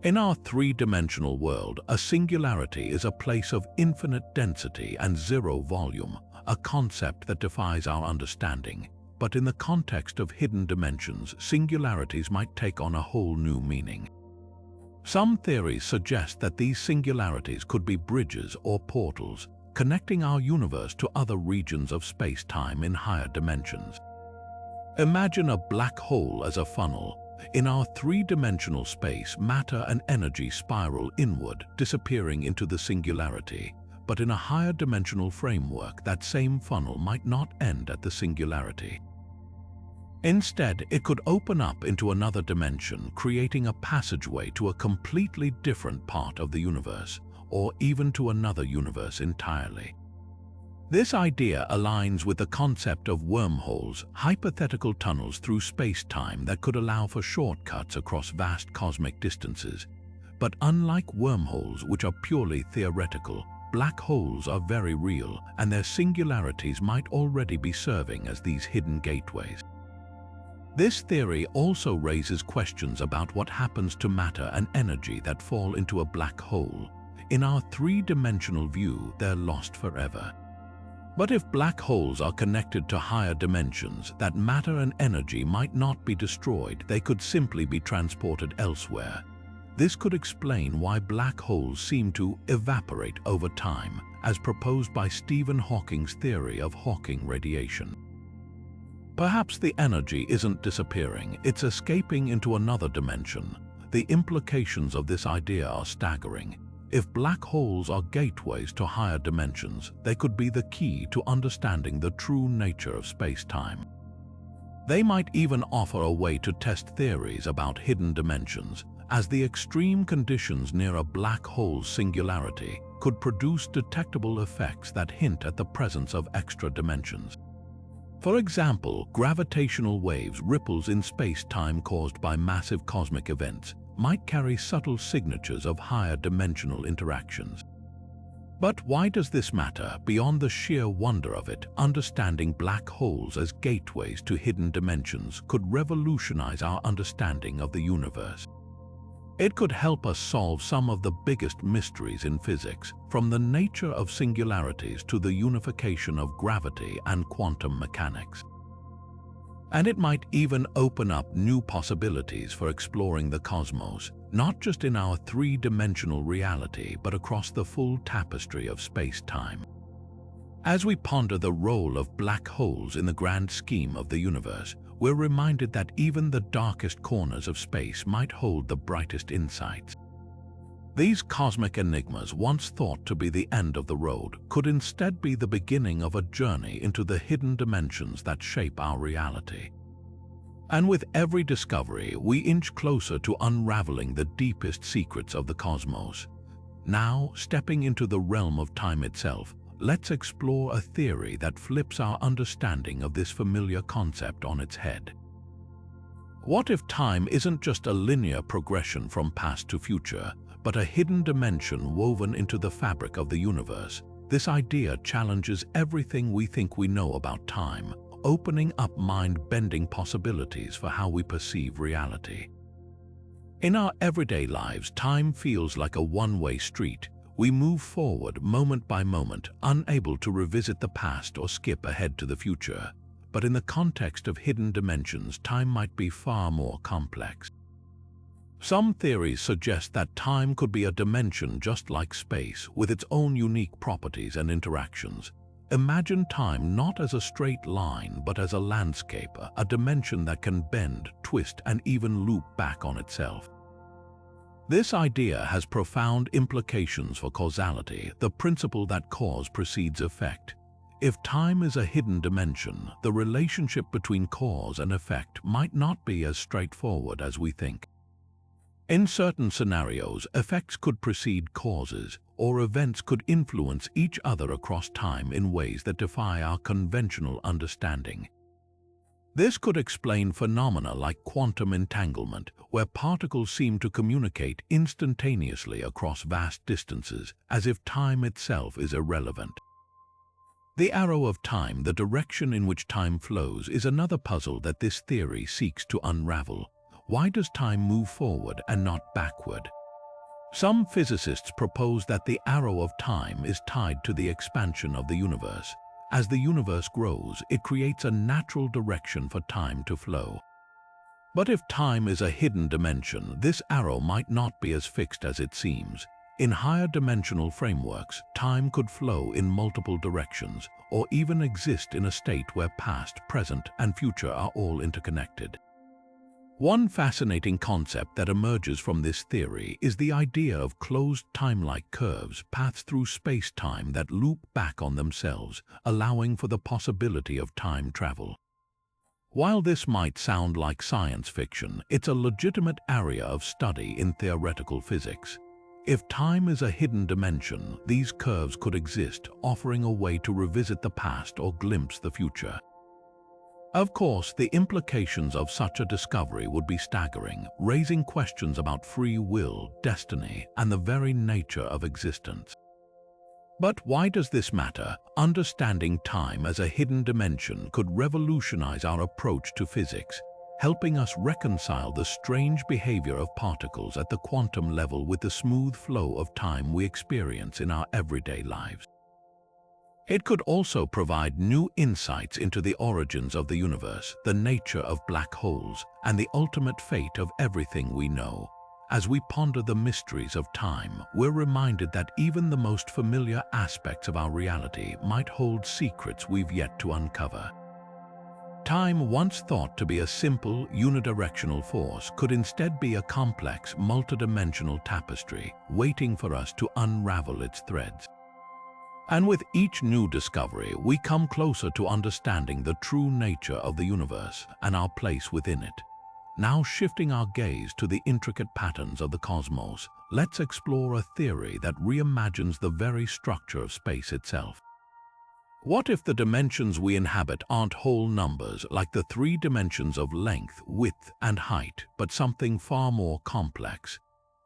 [SPEAKER 1] In our three-dimensional world, a singularity is a place of infinite density and zero volume, a concept that defies our understanding. But in the context of hidden dimensions, singularities might take on a whole new meaning. Some theories suggest that these singularities could be bridges or portals, connecting our universe to other regions of space-time in higher dimensions. Imagine a black hole as a funnel. In our three-dimensional space, matter and energy spiral inward, disappearing into the singularity. But in a higher dimensional framework, that same funnel might not end at the singularity. Instead, it could open up into another dimension, creating a passageway to a completely different part of the universe, or even to another universe entirely. This idea aligns with the concept of wormholes, hypothetical tunnels through space-time that could allow for shortcuts across vast cosmic distances. But unlike wormholes, which are purely theoretical, black holes are very real, and their singularities might already be serving as these hidden gateways. This theory also raises questions about what happens to matter and energy that fall into a black hole. In our three-dimensional view, they're lost forever. But if black holes are connected to higher dimensions, that matter and energy might not be destroyed, they could simply be transported elsewhere. This could explain why black holes seem to evaporate over time, as proposed by Stephen Hawking's theory of Hawking radiation. Perhaps the energy isn't disappearing, it's escaping into another dimension. The implications of this idea are staggering. If black holes are gateways to higher dimensions, they could be the key to understanding the true nature of space-time. They might even offer a way to test theories about hidden dimensions, as the extreme conditions near a black hole's singularity could produce detectable effects that hint at the presence of extra dimensions. For example, gravitational waves, ripples in space-time caused by massive cosmic events, might carry subtle signatures of higher dimensional interactions. But why does this matter? Beyond the sheer wonder of it, understanding black holes as gateways to hidden dimensions could revolutionize our understanding of the universe. It could help us solve some of the biggest mysteries in physics, from the nature of singularities to the unification of gravity and quantum mechanics. And it might even open up new possibilities for exploring the cosmos, not just in our three-dimensional reality, but across the full tapestry of space-time. As we ponder the role of black holes in the grand scheme of the universe, we're reminded that even the darkest corners of space might hold the brightest insights. These cosmic enigmas, once thought to be the end of the road, could instead be the beginning of a journey into the hidden dimensions that shape our reality. And with every discovery, we inch closer to unraveling the deepest secrets of the cosmos. Now, stepping into the realm of time itself, let's explore a theory that flips our understanding of this familiar concept on its head. What if time isn't just a linear progression from past to future, but a hidden dimension woven into the fabric of the universe? This idea challenges everything we think we know about time, opening up mind-bending possibilities for how we perceive reality. In our everyday lives, time feels like a one-way street. We move forward moment by moment, unable to revisit the past or skip ahead to the future. But in the context of hidden dimensions, time might be far more complex. Some theories suggest that time could be a dimension just like space, with its own unique properties and interactions. Imagine time not as a straight line, but as a landscape, a dimension that can bend, twist, and even loop back on itself. This idea has profound implications for causality, the principle that cause precedes effect. If time is a hidden dimension, the relationship between cause and effect might not be as straightforward as we think. In certain scenarios, effects could precede causes, or events could influence each other across time in ways that defy our conventional understanding. This could explain phenomena like quantum entanglement, where particles seem to communicate instantaneously across vast distances, as if time itself is irrelevant. The arrow of time, the direction in which time flows, is another puzzle that this theory seeks to unravel. Why does time move forward and not backward? Some physicists propose that the arrow of time is tied to the expansion of the universe. As the universe grows, it creates a natural direction for time to flow. But if time is a hidden dimension, this arrow might not be as fixed as it seems. In higher dimensional frameworks, time could flow in multiple directions, or even exist in a state where past, present, and future are all interconnected. One fascinating concept that emerges from this theory is the idea of closed time-like curves, paths through space-time that loop back on themselves, allowing for the possibility of time travel. While this might sound like science fiction, it's a legitimate area of study in theoretical physics. If time is a hidden dimension, these curves could exist, offering a way to revisit the past or glimpse the future. Of course, the implications of such a discovery would be staggering, raising questions about free will, destiny, and the very nature of existence. But why does this matter? Understanding time as a hidden dimension could revolutionize our approach to physics, helping us reconcile the strange behavior of particles at the quantum level with the smooth flow of time we experience in our everyday lives. It could also provide new insights into the origins of the universe, the nature of black holes, and the ultimate fate of everything we know. As we ponder the mysteries of time, we're reminded that even the most familiar aspects of our reality might hold secrets we've yet to uncover. Time, once thought to be a simple, unidirectional force, could instead be a complex, multidimensional tapestry, waiting for us to unravel its threads. And with each new discovery, we come closer to understanding the true nature of the universe and our place within it. Now, shifting our gaze to the intricate patterns of the cosmos, let's explore a theory that reimagines the very structure of space itself. What if the dimensions we inhabit aren't whole numbers like the three dimensions of length, width, and height, but something far more complex?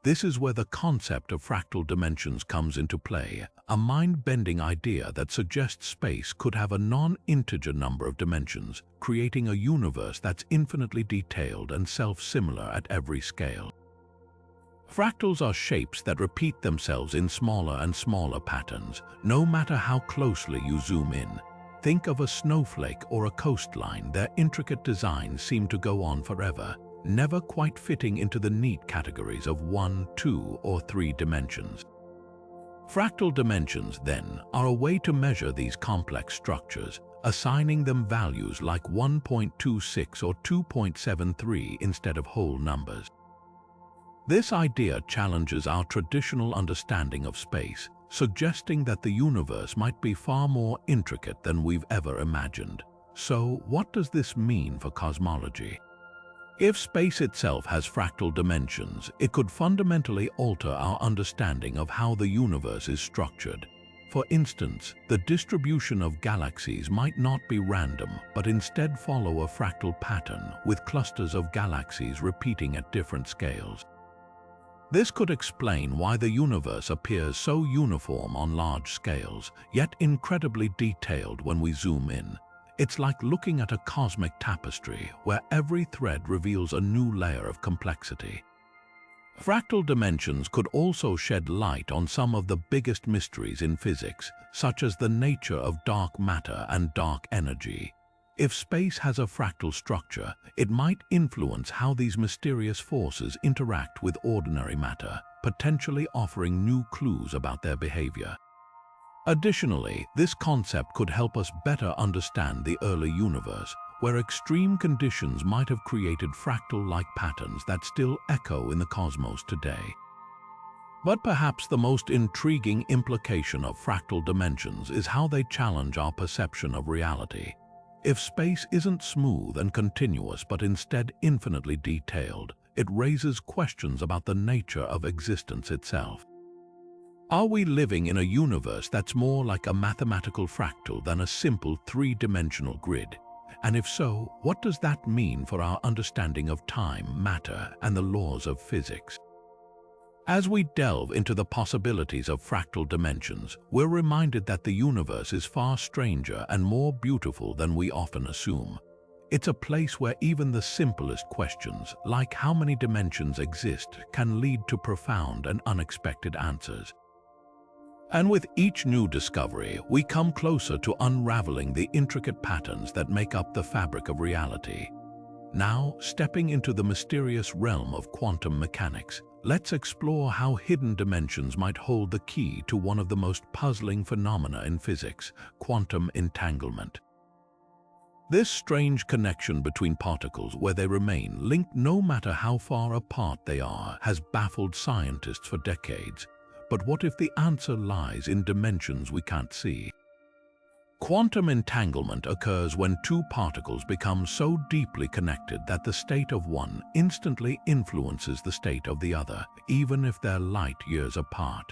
[SPEAKER 1] This is where the concept of fractal dimensions comes into play, a mind-bending idea that suggests space could have a non-integer number of dimensions, creating a universe that's infinitely detailed and self-similar at every scale. Fractals are shapes that repeat themselves in smaller and smaller patterns, no matter how closely you zoom in. Think of a snowflake or a coastline. Their intricate designs seem to go on forever, never quite fitting into the neat categories of 1, 2, or 3 dimensions. Fractal dimensions, then, are a way to measure these complex structures, assigning them values like 1.26 or 2.73 instead of whole numbers. This idea challenges our traditional understanding of space, suggesting that the universe might be far more intricate than we've ever imagined. So, what does this mean for cosmology? If space itself has fractal dimensions, it could fundamentally alter our understanding of how the universe is structured. For instance, the distribution of galaxies might not be random, but instead follow a fractal pattern, with clusters of galaxies repeating at different scales. This could explain why the universe appears so uniform on large scales, yet incredibly detailed when we zoom in. It's like looking at a cosmic tapestry where every thread reveals a new layer of complexity. Fractal dimensions could also shed light on some of the biggest mysteries in physics, such as the nature of dark matter and dark energy. If space has a fractal structure, it might influence how these mysterious forces interact with ordinary matter, potentially offering new clues about their behavior. Additionally, this concept could help us better understand the early universe, where extreme conditions might have created fractal-like patterns that still echo in the cosmos today. But perhaps the most intriguing implication of fractal dimensions is how they challenge our perception of reality. If space isn't smooth and continuous but instead infinitely detailed, it raises questions about the nature of existence itself. Are we living in a universe that's more like a mathematical fractal than a simple three-dimensional grid? And if so, what does that mean for our understanding of time, matter, and the laws of physics? As we delve into the possibilities of fractal dimensions, we're reminded that the universe is far stranger and more beautiful than we often assume. It's a place where even the simplest questions, like how many dimensions exist, can lead to profound and unexpected answers. And with each new discovery, we come closer to unraveling the intricate patterns that make up the fabric of reality. Now, stepping into the mysterious realm of quantum mechanics, let's explore how hidden dimensions might hold the key to one of the most puzzling phenomena in physics, quantum entanglement. This strange connection between particles where they remain linked no matter how far apart they are has baffled scientists for decades. But what if the answer lies in dimensions we can't see? Quantum entanglement occurs when two particles become so deeply connected that the state of one instantly influences the state of the other, even if they're light years apart.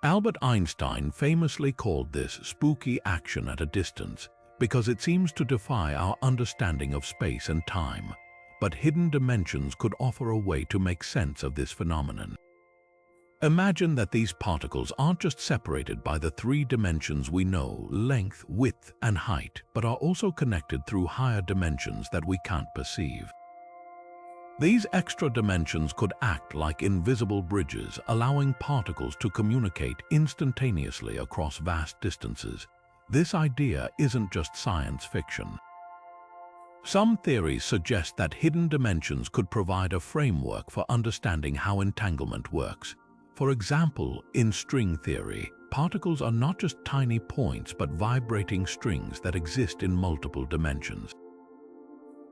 [SPEAKER 1] Albert Einstein famously called this spooky action at a distance because it seems to defy our understanding of space and time. But hidden dimensions could offer a way to make sense of this phenomenon. Imagine that these particles aren't just separated by the three dimensions we know, length, width, and height, but are also connected through higher dimensions that we can't perceive. These extra dimensions could act like invisible bridges, allowing particles to communicate instantaneously across vast distances. This idea isn't just science fiction. Some theories suggest that hidden dimensions could provide a framework for understanding how entanglement works. For example, in string theory, particles are not just tiny points but vibrating strings that exist in multiple dimensions.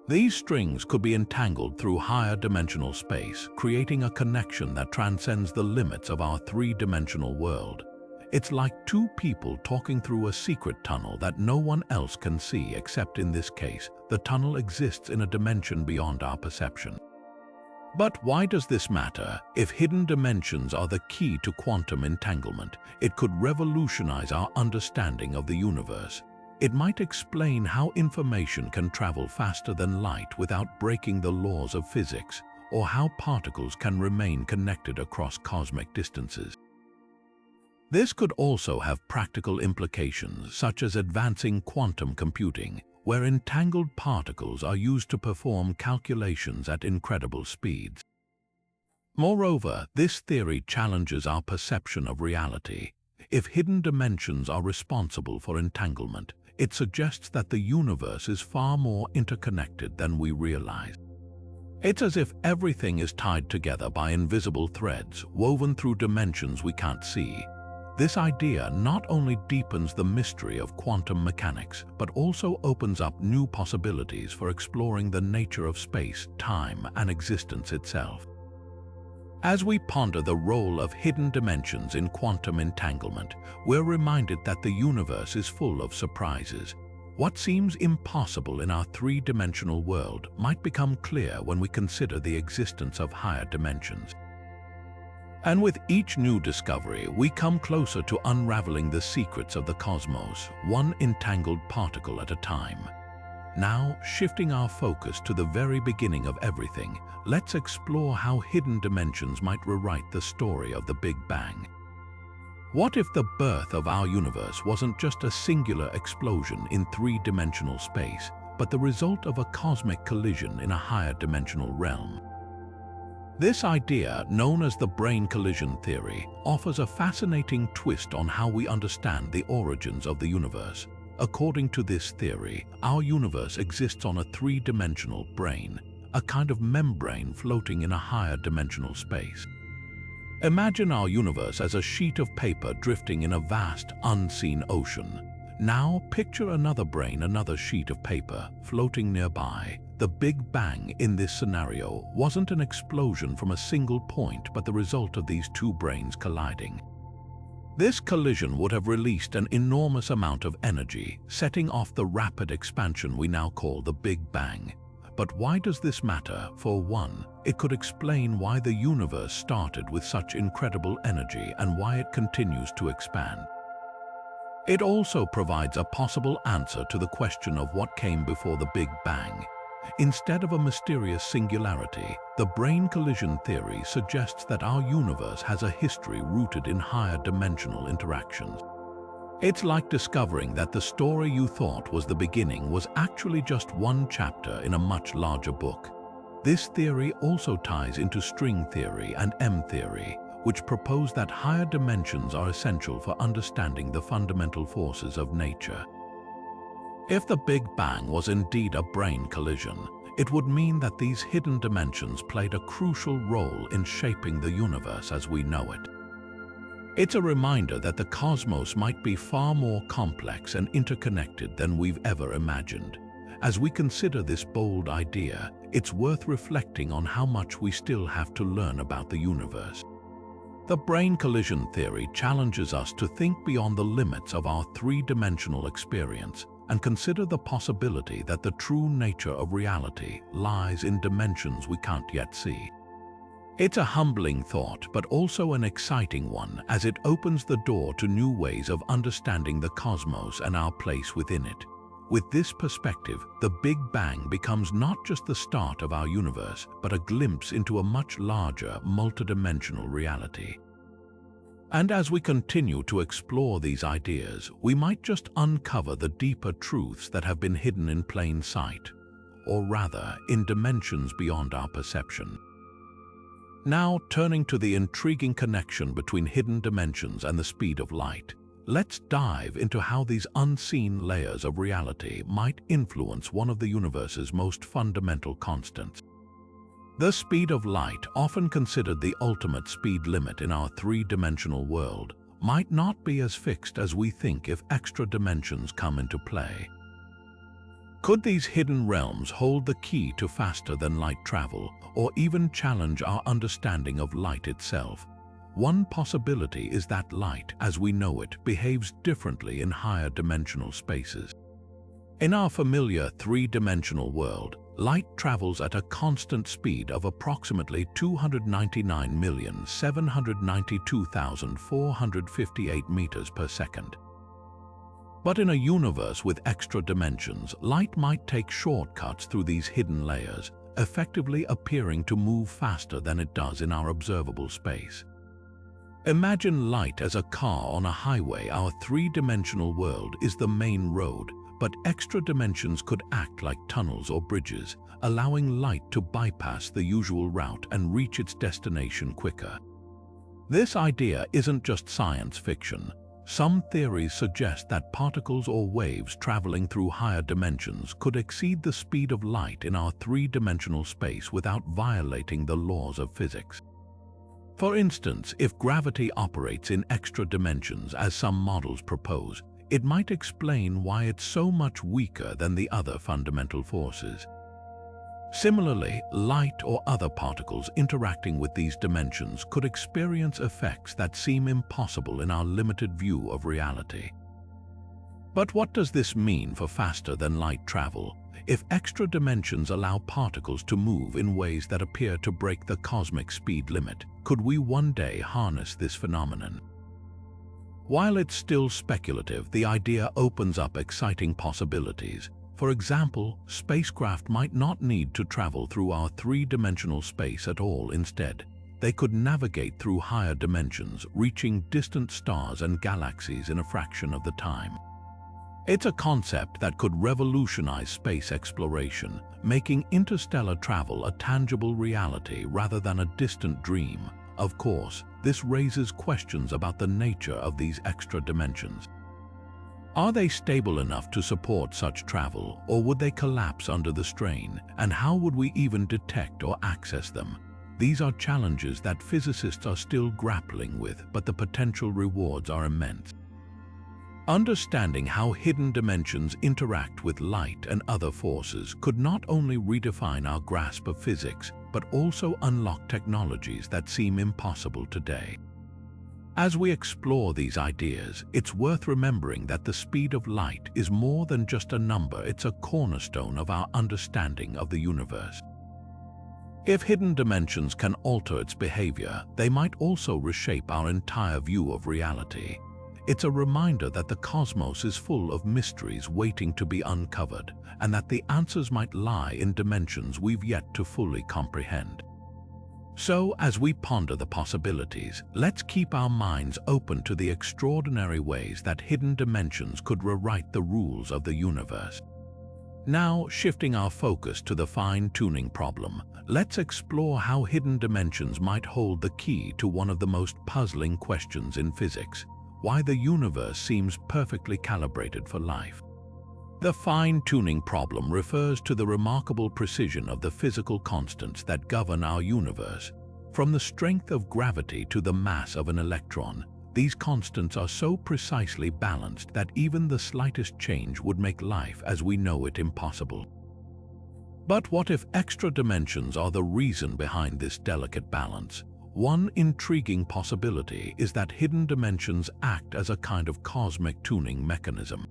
[SPEAKER 1] These strings could be entangled through higher dimensional space, creating a connection that transcends the limits of our three-dimensional world. It's like two people talking through a secret tunnel that no one else can see, except in this case, the tunnel exists in a dimension beyond our perception. But why does this matter? If hidden dimensions are the key to quantum entanglement, it could revolutionize our understanding of the universe. It might explain how information can travel faster than light without breaking the laws of physics, or how particles can remain connected across cosmic distances. This could also have practical implications, such as advancing quantum computing, where entangled particles are used to perform calculations at incredible speeds. Moreover, this theory challenges our perception of reality. If hidden dimensions are responsible for entanglement, it suggests that the universe is far more interconnected than we realize. It's as if everything is tied together by invisible threads woven through dimensions we can't see. This idea not only deepens the mystery of quantum mechanics, but also opens up new possibilities for exploring the nature of space, time, and existence itself. As we ponder the role of hidden dimensions in quantum entanglement, we're reminded that the universe is full of surprises. What seems impossible in our three-dimensional world might become clear when we consider the existence of higher dimensions. And with each new discovery, we come closer to unraveling the secrets of the cosmos, one entangled particle at a time. Now, shifting our focus to the very beginning of everything, let's explore how hidden dimensions might rewrite the story of the Big Bang. What if the birth of our universe wasn't just a singular explosion in three-dimensional space, but the result of a cosmic collision in a higher dimensional realm? This idea, known as the Brane collision theory, offers a fascinating twist on how we understand the origins of the universe. According to this theory, our universe exists on a three-dimensional brane, a kind of membrane floating in a higher dimensional space. Imagine our universe as a sheet of paper drifting in a vast, unseen ocean. Now picture another brane, another sheet of paper, floating nearby. The Big Bang in this scenario wasn't an explosion from a single point, but the result of these two branes colliding. This collision would have released an enormous amount of energy, setting off the rapid expansion we now call the Big Bang. But why does this matter? For one, it could explain why the universe started with such incredible energy and why it continues to expand. It also provides a possible answer to the question of what came before the Big Bang. Instead of a mysterious singularity, the Brane collision theory suggests that our universe has a history rooted in higher dimensional interactions. It's like discovering that the story you thought was the beginning was actually just one chapter in a much larger book. This theory also ties into string theory and M-theory, which propose that higher dimensions are essential for understanding the fundamental forces of nature. If the Big Bang was indeed a Brane collision, it would mean that these hidden dimensions played a crucial role in shaping the universe as we know it. It's a reminder that the cosmos might be far more complex and interconnected than we've ever imagined. As we consider this bold idea, it's worth reflecting on how much we still have to learn about the universe. The Brane collision theory challenges us to think beyond the limits of our three-dimensional experience and consider the possibility that the true nature of reality lies in dimensions we can't yet see. It's a humbling thought, but also an exciting one, as it opens the door to new ways of understanding the cosmos and our place within it. With this perspective, the Big Bang becomes not just the start of our universe, but a glimpse into a much larger, multidimensional reality. And as we continue to explore these ideas, we might just uncover the deeper truths that have been hidden in plain sight, or rather, in dimensions beyond our perception. Now, turning to the intriguing connection between hidden dimensions and the speed of light, let's dive into how these unseen layers of reality might influence one of the universe's most fundamental constants. The speed of light, often considered the ultimate speed limit in our three-dimensional world, might not be as fixed as we think if extra dimensions come into play. Could these hidden realms hold the key to faster-than-light travel, or even challenge our understanding of light itself? One possibility is that light, as we know it, behaves differently in higher dimensional spaces. In our familiar three-dimensional world, light travels at a constant speed of approximately 299,792,458 meters per second. But in a universe with extra dimensions, light might take shortcuts through these hidden layers, effectively appearing to move faster than it does in our observable space. Imagine light as a car on a highway. Our three-dimensional world is the main road, but extra dimensions could act like tunnels or bridges, allowing light to bypass the usual route and reach its destination quicker. This idea isn't just science fiction. Some theories suggest that particles or waves traveling through higher dimensions could exceed the speed of light in our three-dimensional space without violating the laws of physics. For instance, if gravity operates in extra dimensions, as some models propose, it might explain why it's so much weaker than the other fundamental forces. Similarly, light or other particles interacting with these dimensions could experience effects that seem impossible in our limited view of reality. But what does this mean for faster-than-light travel? If extra dimensions allow particles to move in ways that appear to break the cosmic speed limit, could we one day harness this phenomenon? While it's still speculative, the idea opens up exciting possibilities. For example, spacecraft might not need to travel through our three-dimensional space at all. Instead, they could navigate through higher dimensions, reaching distant stars and galaxies in a fraction of the time. It's a concept that could revolutionize space exploration, making interstellar travel a tangible reality rather than a distant dream. Of course, this raises questions about the nature of these extra dimensions. Are they stable enough to support such travel, or would they collapse under the strain? And how would we even detect or access them? These are challenges that physicists are still grappling with, but the potential rewards are immense. Understanding how hidden dimensions interact with light and other forces could not only redefine our grasp of physics, but also unlock technologies that seem impossible today. As we explore these ideas, it's worth remembering that the speed of light is more than just a number. It's a cornerstone of our understanding of the universe. If hidden dimensions can alter its behavior, they might also reshape our entire view of reality. It's a reminder that the cosmos is full of mysteries waiting to be uncovered, and that the answers might lie in dimensions we've yet to fully comprehend. So, as we ponder the possibilities, let's keep our minds open to the extraordinary ways that hidden dimensions could rewrite the rules of the universe. Now, shifting our focus to the fine-tuning problem, let's explore how hidden dimensions might hold the key to one of the most puzzling questions in physics: why the universe seems perfectly calibrated for life. The fine-tuning problem refers to the remarkable precision of the physical constants that govern our universe. From the strength of gravity to the mass of an electron, these constants are so precisely balanced that even the slightest change would make life as we know it impossible. But what if extra dimensions are the reason behind this delicate balance? One intriguing possibility is that hidden dimensions act as a kind of cosmic tuning mechanism.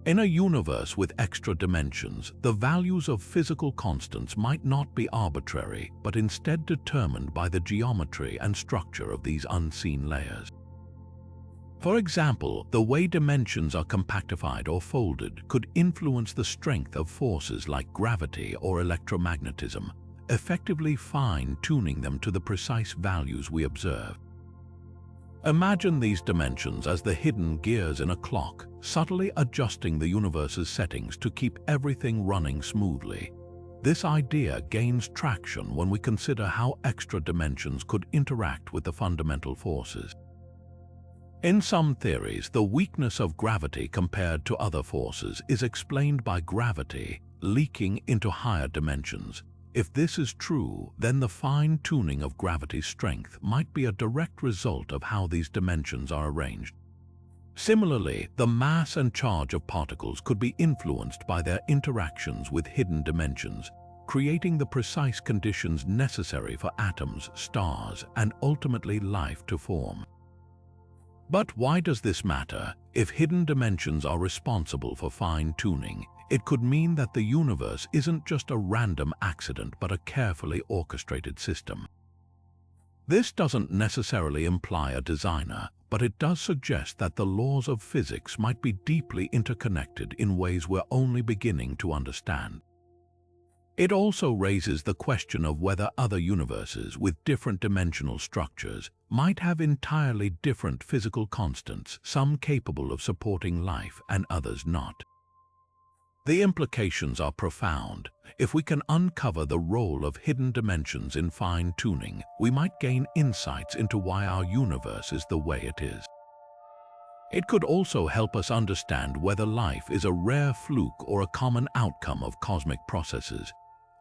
[SPEAKER 1] In a universe with extra dimensions, the values of physical constants might not be arbitrary, but instead determined by the geometry and structure of these unseen layers. For example, the way dimensions are compactified or folded could influence the strength of forces like gravity or electromagnetism, effectively fine-tuning them to the precise values we observe. Imagine these dimensions as the hidden gears in a clock, subtly adjusting the universe's settings to keep everything running smoothly. This idea gains traction when we consider how extra dimensions could interact with the fundamental forces. In some theories, the weakness of gravity compared to other forces is explained by gravity leaking into higher dimensions. If this is true, then the fine-tuning of gravity's strength might be a direct result of how these dimensions are arranged. Similarly, the mass and charge of particles could be influenced by their interactions with hidden dimensions, creating the precise conditions necessary for atoms, stars, and ultimately life to form. But why does this matter? If hidden dimensions are responsible for fine-tuning, it could mean that the universe isn't just a random accident but a carefully orchestrated system. This doesn't necessarily imply a designer, but it does suggest that the laws of physics might be deeply interconnected in ways we're only beginning to understand. It also raises the question of whether other universes with different dimensional structures might have entirely different physical constants, some capable of supporting life and others not. The implications are profound. If we can uncover the role of hidden dimensions in fine-tuning, we might gain insights into why our universe is the way it is. It could also help us understand whether life is a rare fluke or a common outcome of cosmic processes.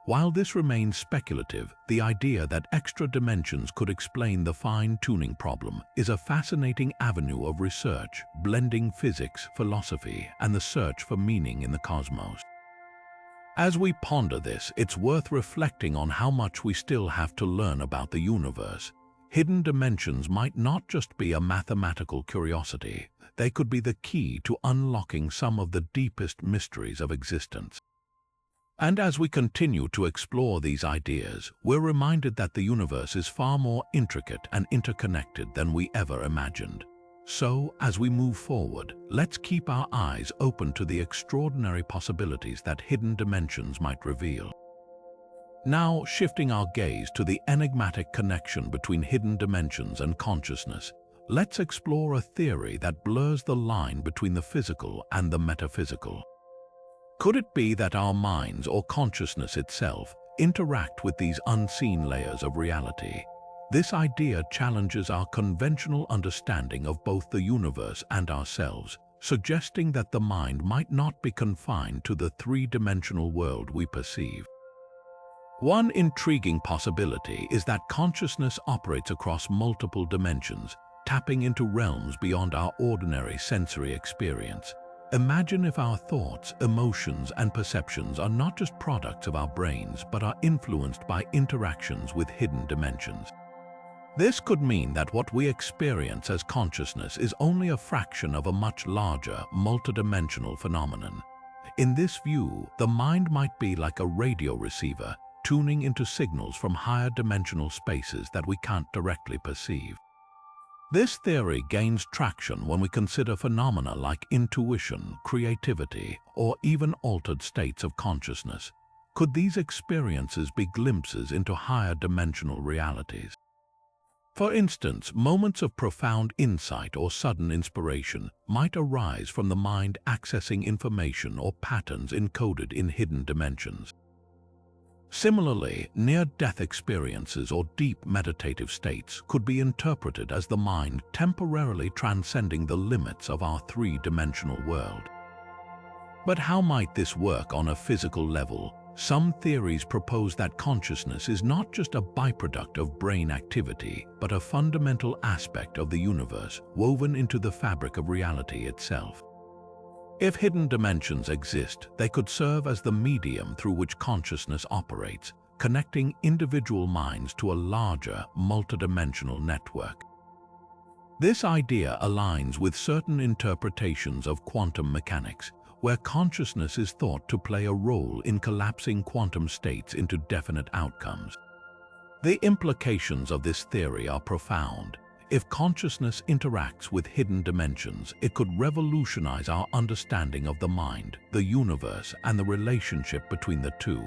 [SPEAKER 1] While this remains speculative, the idea that extra dimensions could explain the fine-tuning problem is a fascinating avenue of research, blending physics, philosophy, and the search for meaning in the cosmos. As we ponder this, it's worth reflecting on how much we still have to learn about the universe. Hidden dimensions might not just be a mathematical curiosity, they could be the key to unlocking some of the deepest mysteries of existence. And as we continue to explore these ideas, we're reminded that the universe is far more intricate and interconnected than we ever imagined. So, as we move forward, let's keep our eyes open to the extraordinary possibilities that hidden dimensions might reveal. Now, shifting our gaze to the enigmatic connection between hidden dimensions and consciousness, let's explore a theory that blurs the line between the physical and the metaphysical. Could it be that our minds or consciousness itself interact with these unseen layers of reality? This idea challenges our conventional understanding of both the universe and ourselves, suggesting that the mind might not be confined to the three-dimensional world we perceive. One intriguing possibility is that consciousness operates across multiple dimensions, tapping into realms beyond our ordinary sensory experience. Imagine if our thoughts, emotions, and perceptions are not just products of our brains, but are influenced by interactions with hidden dimensions. This could mean that what we experience as consciousness is only a fraction of a much larger, multidimensional phenomenon. In this view, the mind might be like a radio receiver, tuning into signals from higher dimensional spaces that we can't directly perceive. This theory gains traction when we consider phenomena like intuition, creativity, or even altered states of consciousness. Could these experiences be glimpses into higher dimensional realities? For instance, moments of profound insight or sudden inspiration might arise from the mind accessing information or patterns encoded in hidden dimensions. Similarly, near-death experiences or deep meditative states could be interpreted as the mind temporarily transcending the limits of our three-dimensional world. But how might this work on a physical level? Some theories propose that consciousness is not just a byproduct of brain activity, but a fundamental aspect of the universe woven into the fabric of reality itself. If hidden dimensions exist, they could serve as the medium through which consciousness operates, connecting individual minds to a larger, multidimensional network. This idea aligns with certain interpretations of quantum mechanics, where consciousness is thought to play a role in collapsing quantum states into definite outcomes. The implications of this theory are profound. If consciousness interacts with hidden dimensions, it could revolutionize our understanding of the mind, the universe, and the relationship between the two.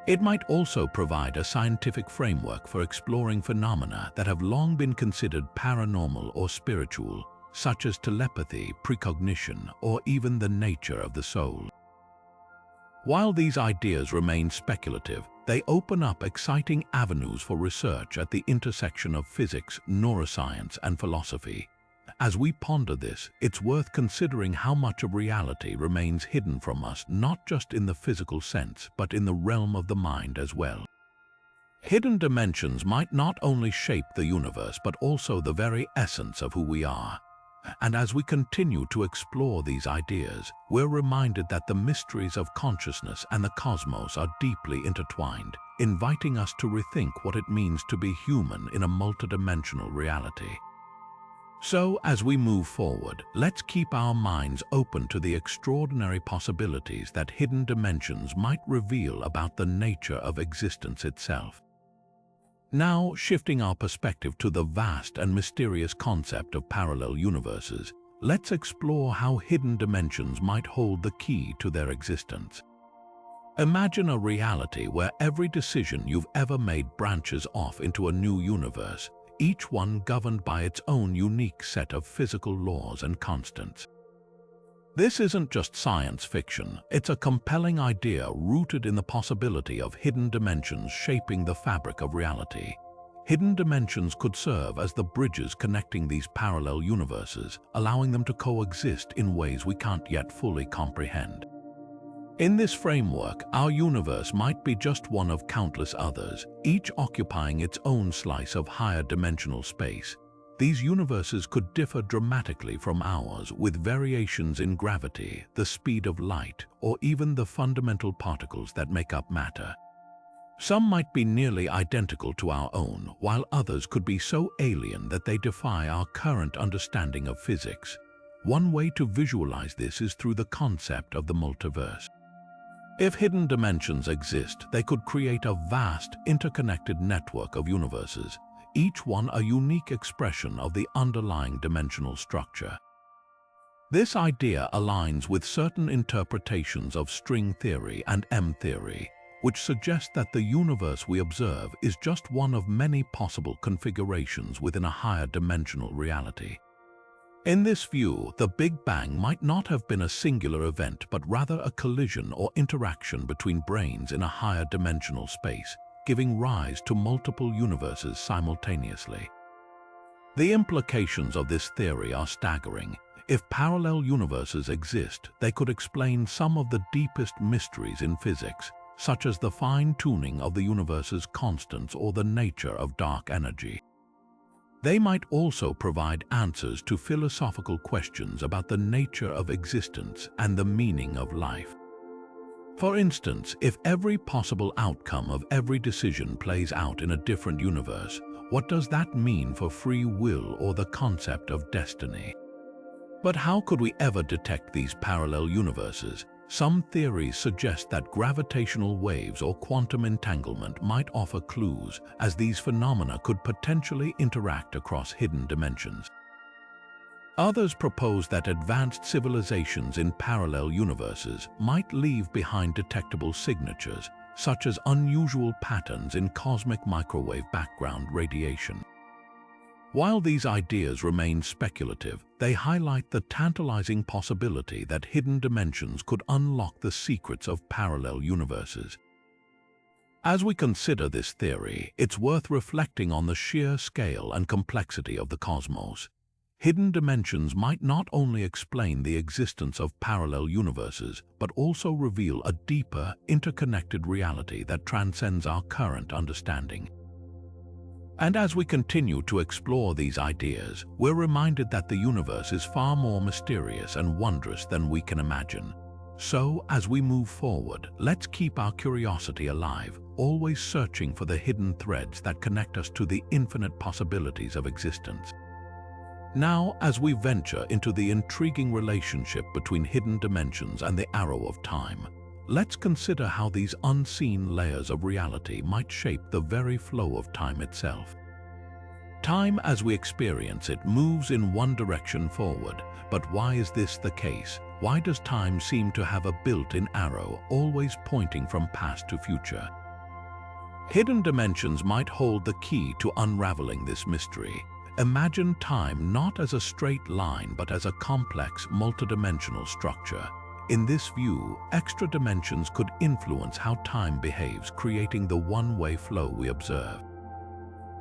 [SPEAKER 1] It might also provide a scientific framework for exploring phenomena that have long been considered paranormal or spiritual, such as telepathy, precognition, or even the nature of the soul. While these ideas remain speculative, they open up exciting avenues for research at the intersection of physics, neuroscience, and philosophy. As we ponder this, it's worth considering how much of reality remains hidden from us, not just in the physical sense, but in the realm of the mind as well. Hidden dimensions might not only shape the universe, but also the very essence of who we are. And as we continue to explore these ideas, we're reminded that the mysteries of consciousness and the cosmos are deeply intertwined, inviting us to rethink what it means to be human in a multidimensional reality. So, as we move forward, let's keep our minds open to the extraordinary possibilities that hidden dimensions might reveal about the nature of existence itself. Now, shifting our perspective to the vast and mysterious concept of parallel universes, let's explore how hidden dimensions might hold the key to their existence. Imagine a reality where every decision you've ever made branches off into a new universe, each one governed by its own unique set of physical laws and constants. This isn't just science fiction, it's a compelling idea rooted in the possibility of hidden dimensions shaping the fabric of reality. Hidden dimensions could serve as the bridges connecting these parallel universes, allowing them to coexist in ways we can't yet fully comprehend. In this framework, our universe might be just one of countless others, each occupying its own slice of higher dimensional space. These universes could differ dramatically from ours, with variations in gravity, the speed of light, or even the fundamental particles that make up matter. Some might be nearly identical to our own, while others could be so alien that they defy our current understanding of physics. One way to visualize this is through the concept of the multiverse. If hidden dimensions exist, they could create a vast, interconnected network of universes, each one a unique expression of the underlying dimensional structure. This idea aligns with certain interpretations of string theory and M-theory, which suggest that the universe we observe is just one of many possible configurations within a higher dimensional reality. In this view, the Big Bang might not have been a singular event, but rather a collision or interaction between brains in a higher dimensional space, giving rise to multiple universes simultaneously. The implications of this theory are staggering. If parallel universes exist, they could explain some of the deepest mysteries in physics, such as the fine-tuning of the universe's constants or the nature of dark energy. They might also provide answers to philosophical questions about the nature of existence and the meaning of life. For instance, if every possible outcome of every decision plays out in a different universe, what does that mean for free will or the concept of destiny? But how could we ever detect these parallel universes? Some theories suggest that gravitational waves or quantum entanglement might offer clues, as these phenomena could potentially interact across hidden dimensions. Others propose that advanced civilizations in parallel universes might leave behind detectable signatures, such as unusual patterns in cosmic microwave background radiation. While these ideas remain speculative, they highlight the tantalizing possibility that hidden dimensions could unlock the secrets of parallel universes. As we consider this theory, it's worth reflecting on the sheer scale and complexity of the cosmos. Hidden dimensions might not only explain the existence of parallel universes, but also reveal a deeper, interconnected reality that transcends our current understanding. And as we continue to explore these ideas, we're reminded that the universe is far more mysterious and wondrous than we can imagine. So, as we move forward, let's keep our curiosity alive, always searching for the hidden threads that connect us to the infinite possibilities of existence. Now, as we venture into the intriguing relationship between hidden dimensions and the arrow of time, let's consider how these unseen layers of reality might shape the very flow of time itself. Time, as we experience it, moves in one direction forward. But why is this the case? Why does time seem to have a built-in arrow, always pointing from past to future? Hidden dimensions might hold the key to unraveling this mystery. Imagine time not as a straight line, but as a complex, multidimensional structure. In this view, extra dimensions could influence how time behaves, creating the one-way flow we observe.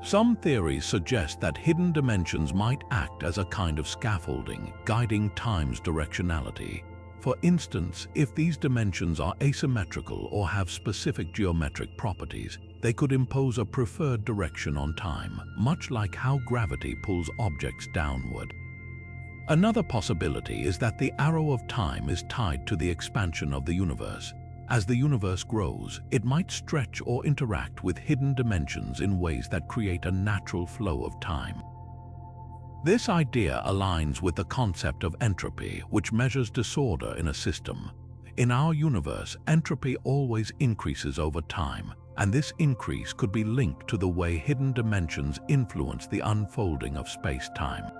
[SPEAKER 1] Some theories suggest that hidden dimensions might act as a kind of scaffolding, guiding time's directionality. For instance, if these dimensions are asymmetrical or have specific geometric properties, they could impose a preferred direction on time, much like how gravity pulls objects downward. Another possibility is that the arrow of time is tied to the expansion of the universe. As the universe grows, it might stretch or interact with hidden dimensions in ways that create a natural flow of time. This idea aligns with the concept of entropy, which measures disorder in a system. In our universe, entropy always increases over time, and this increase could be linked to the way hidden dimensions influence the unfolding of space-time.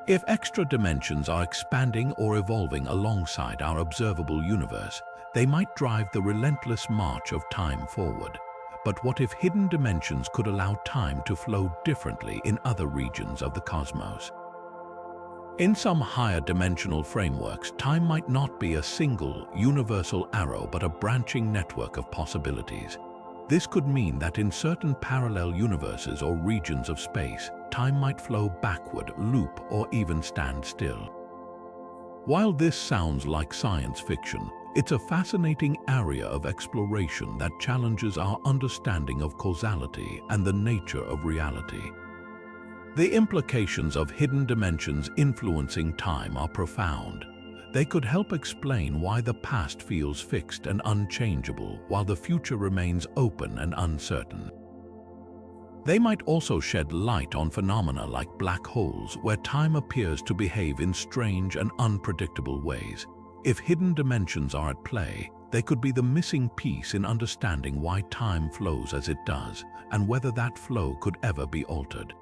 [SPEAKER 1] If extra dimensions are expanding or evolving alongside our observable universe, they might drive the relentless march of time forward. But what if hidden dimensions could allow time to flow differently in other regions of the cosmos? In some higher dimensional frameworks, time might not be a single, universal arrow but a branching network of possibilities. This could mean that in certain parallel universes or regions of space, time might flow backward, loop, or even stand still. While this sounds like science fiction, it's a fascinating area of exploration that challenges our understanding of causality and the nature of reality. The implications of hidden dimensions influencing time are profound. They could help explain why the past feels fixed and unchangeable, while the future remains open and uncertain. They might also shed light on phenomena like black holes, where time appears to behave in strange and unpredictable ways. If hidden dimensions are at play, they could be the missing piece in understanding why time flows as it does, and whether that flow could ever be altered.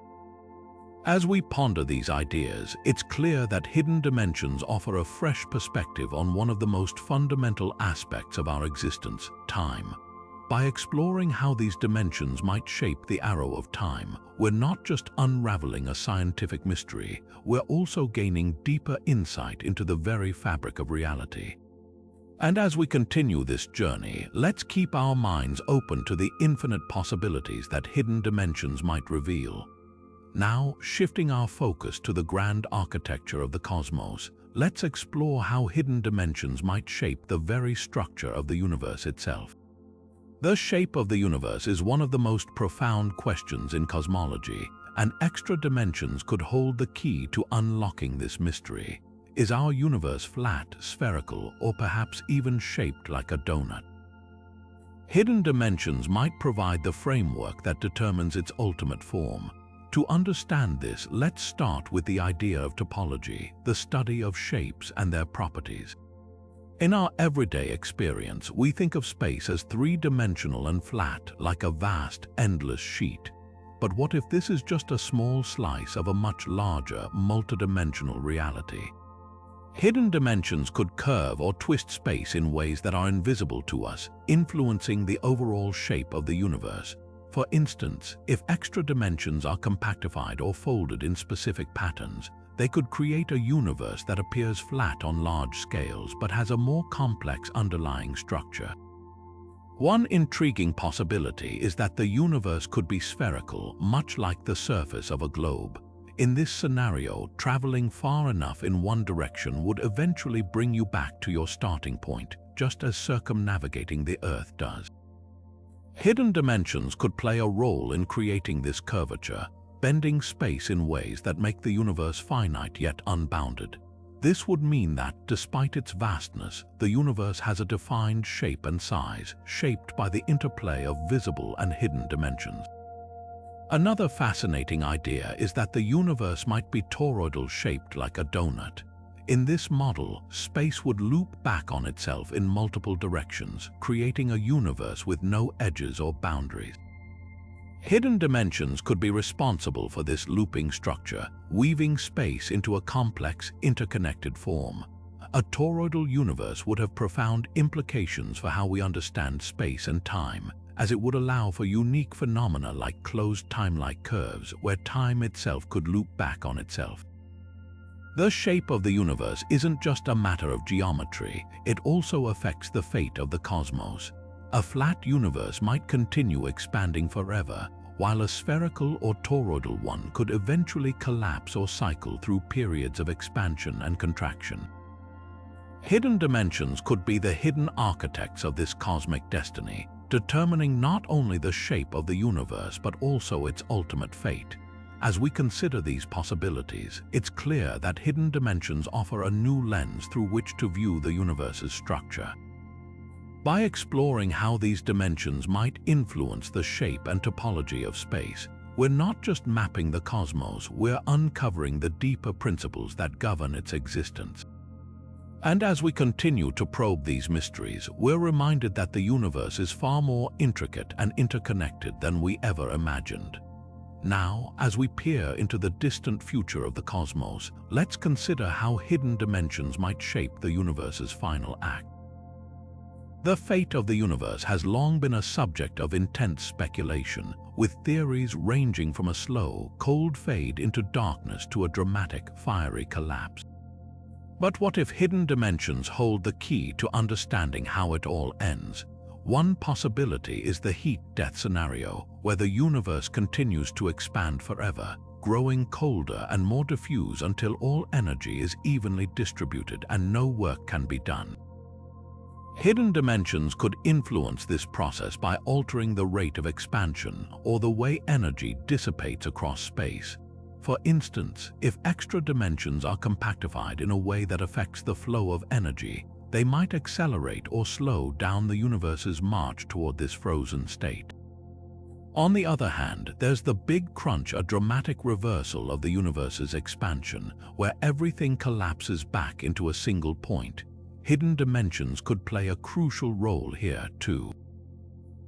[SPEAKER 1] As we ponder these ideas, it's clear that hidden dimensions offer a fresh perspective on one of the most fundamental aspects of our existence, time. By exploring how these dimensions might shape the arrow of time, we're not just unraveling a scientific mystery, we're also gaining deeper insight into the very fabric of reality. And as we continue this journey, let's keep our minds open to the infinite possibilities that hidden dimensions might reveal. Now, shifting our focus to the grand architecture of the cosmos, let's explore how hidden dimensions might shape the very structure of the universe itself. The shape of the universe is one of the most profound questions in cosmology, and extra dimensions could hold the key to unlocking this mystery. Is our universe flat, spherical, or perhaps even shaped like a donut? Hidden dimensions might provide the framework that determines its ultimate form. To understand this, let's start with the idea of topology, the study of shapes and their properties. In our everyday experience, we think of space as three-dimensional and flat, like a vast, endless sheet. But what if this is just a small slice of a much larger, multidimensional reality? Hidden dimensions could curve or twist space in ways that are invisible to us, influencing the overall shape of the universe. For instance, if extra dimensions are compactified or folded in specific patterns, they could create a universe that appears flat on large scales but has a more complex underlying structure. One intriguing possibility is that the universe could be spherical, much like the surface of a globe. In this scenario, traveling far enough in one direction would eventually bring you back to your starting point, just as circumnavigating the Earth does. Hidden dimensions could play a role in creating this curvature, bending space in ways that make the universe finite yet unbounded. This would mean that, despite its vastness, the universe has a defined shape and size, shaped by the interplay of visible and hidden dimensions. Another fascinating idea is that the universe might be toroidal-shaped like a donut. In this model, space would loop back on itself in multiple directions, creating a universe with no edges or boundaries. Hidden dimensions could be responsible for this looping structure, weaving space into a complex, interconnected form. A toroidal universe would have profound implications for how we understand space and time, as it would allow for unique phenomena like closed time-like curves, where time itself could loop back on itself. The shape of the universe isn't just a matter of geometry, it also affects the fate of the cosmos. A flat universe might continue expanding forever, while a spherical or toroidal one could eventually collapse or cycle through periods of expansion and contraction. Hidden dimensions could be the hidden architects of this cosmic destiny, determining not only the shape of the universe but also its ultimate fate. As we consider these possibilities, it's clear that hidden dimensions offer a new lens through which to view the universe's structure. By exploring how these dimensions might influence the shape and topology of space, we're not just mapping the cosmos, we're uncovering the deeper principles that govern its existence. And as we continue to probe these mysteries, we're reminded that the universe is far more intricate and interconnected than we ever imagined. Now, as we peer into the distant future of the cosmos, let's consider how hidden dimensions might shape the universe's final act. The fate of the universe has long been a subject of intense speculation, with theories ranging from a slow, cold fade into darkness to a dramatic, fiery collapse. But what if hidden dimensions hold the key to understanding how it all ends? One possibility is the heat-death scenario, where the universe continues to expand forever, growing colder and more diffuse until all energy is evenly distributed and no work can be done. Hidden dimensions could influence this process by altering the rate of expansion or the way energy dissipates across space. For instance, if extra dimensions are compactified in a way that affects the flow of energy, they might accelerate or slow down the universe's march toward this frozen state. On the other hand, there's the Big Crunch, a dramatic reversal of the universe's expansion, where everything collapses back into a single point. Hidden dimensions could play a crucial role here, too.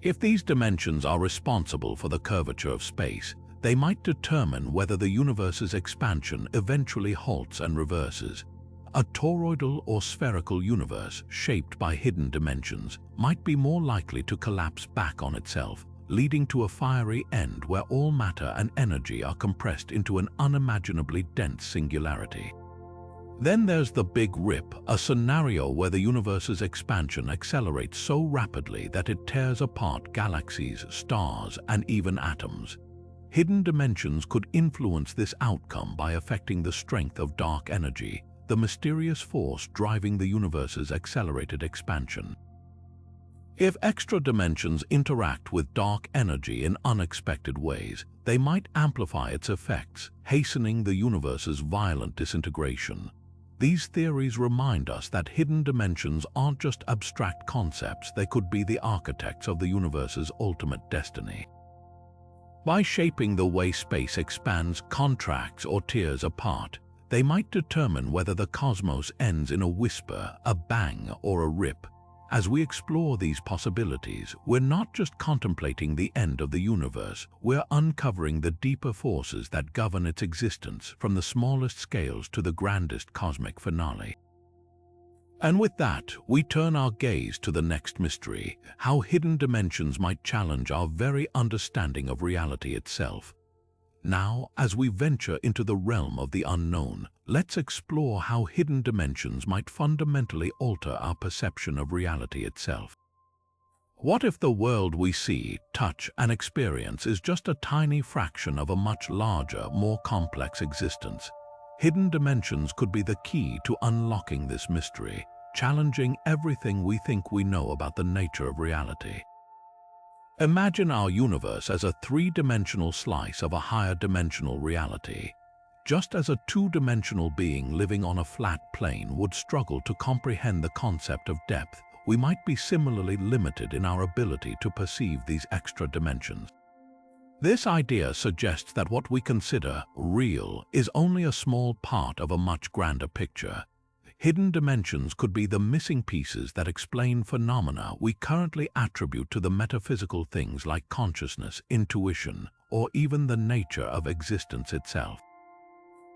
[SPEAKER 1] If these dimensions are responsible for the curvature of space, they might determine whether the universe's expansion eventually halts and reverses. A toroidal or spherical universe shaped by hidden dimensions might be more likely to collapse back on itself, leading to a fiery end where all matter and energy are compressed into an unimaginably dense singularity. Then there's the Big Rip, a scenario where the universe's expansion accelerates so rapidly that it tears apart galaxies, stars, and even atoms. Hidden dimensions could influence this outcome by affecting the strength of dark energy, the mysterious force driving the universe's accelerated expansion. If extra dimensions interact with dark energy in unexpected ways, they might amplify its effects, hastening the universe's violent disintegration. These theories remind us that hidden dimensions aren't just abstract concepts, they could be the architects of the universe's ultimate destiny. By shaping the way space expands, contracts, or tears apart, They might determine whether the cosmos ends in a whisper, a bang, or a rip. As we explore these possibilities, we're not just contemplating the end of the universe, we're uncovering the deeper forces that govern its existence, from the smallest scales to the grandest cosmic finale. And with that, we turn our gaze to the next mystery, how hidden dimensions might challenge our very understanding of reality itself. Now, as we venture into the realm of the unknown, let's explore how hidden dimensions might fundamentally alter our perception of reality itself. What if the world we see, touch, and experience is just a tiny fraction of a much larger, more complex existence? Hidden dimensions could be the key to unlocking this mystery, challenging everything we think we know about the nature of reality. Imagine our universe as a three-dimensional slice of a higher dimensional reality. Just as a two-dimensional being living on a flat plane would struggle to comprehend the concept of depth, we might be similarly limited in our ability to perceive these extra dimensions. This idea suggests that what we consider real is only a small part of a much grander picture. Hidden dimensions could be the missing pieces that explain phenomena we currently attribute to the metaphysical things like consciousness, intuition, or even the nature of existence itself.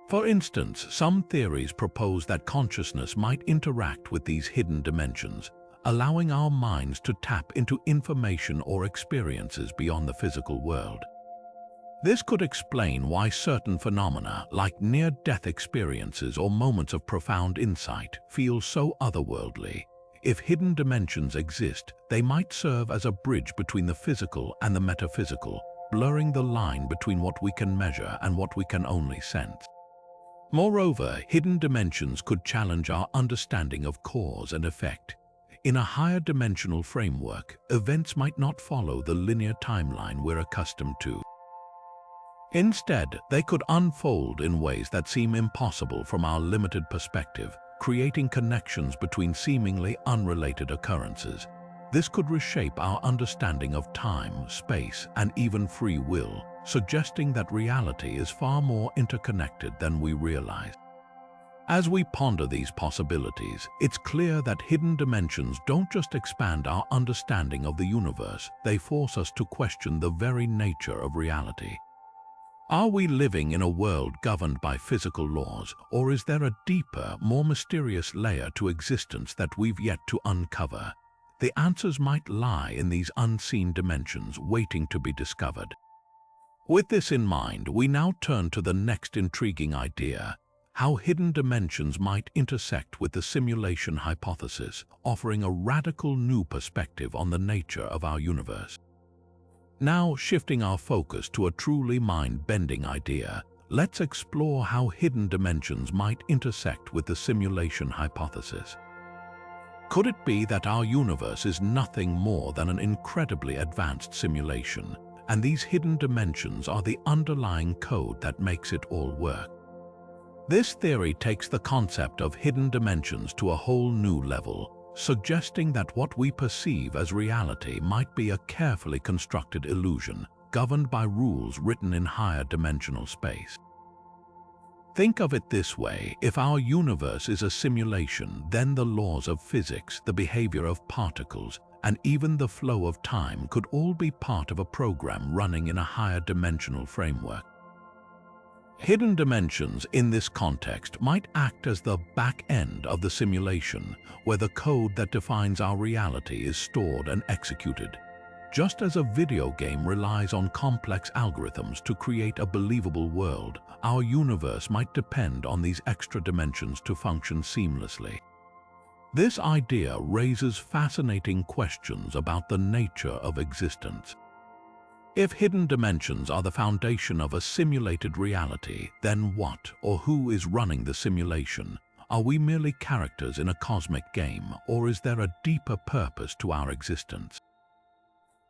[SPEAKER 1] For instance, some theories propose that consciousness might interact with these hidden dimensions, allowing our minds to tap into information or experiences beyond the physical world. This could explain why certain phenomena, like near-death experiences or moments of profound insight, feel so otherworldly. If hidden dimensions exist, they might serve as a bridge between the physical and the metaphysical, blurring the line between what we can measure and what we can only sense. Moreover, hidden dimensions could challenge our understanding of cause and effect. In a higher dimensional framework, events might not follow the linear timeline we're accustomed to. Instead, they could unfold in ways that seem impossible from our limited perspective, creating connections between seemingly unrelated occurrences. This could reshape our understanding of time, space, and even free will, suggesting that reality is far more interconnected than we realize. As we ponder these possibilities, it's clear that hidden dimensions don't just expand our understanding of the universe, they force us to question the very nature of reality. Are we living in a world governed by physical laws, or is there a deeper, more mysterious layer to existence that we've yet to uncover? The answers might lie in these unseen dimensions waiting to be discovered. With this in mind, we now turn to the next intriguing idea, how hidden dimensions might intersect with the simulation hypothesis, offering a radical new perspective on the nature of our universe. Now, shifting our focus to a truly mind-bending idea, let's explore how hidden dimensions might intersect with the simulation hypothesis. Could it be that our universe is nothing more than an incredibly advanced simulation, and these hidden dimensions are the underlying code that makes it all work? This theory takes the concept of hidden dimensions to a whole new level, suggesting that what we perceive as reality might be a carefully constructed illusion, governed by rules written in higher dimensional space. Think of it this way: if our universe is a simulation, then the laws of physics, the behavior of particles, and even the flow of time could all be part of a program running in a higher dimensional framework. Hidden dimensions in this context might act as the back end of the simulation, where the code that defines our reality is stored and executed. Just as a video game relies on complex algorithms to create a believable world, our universe might depend on these extra dimensions to function seamlessly. This idea raises fascinating questions about the nature of existence. If hidden dimensions are the foundation of a simulated reality, then what or who is running the simulation? Are we merely characters in a cosmic game, or is there a deeper purpose to our existence?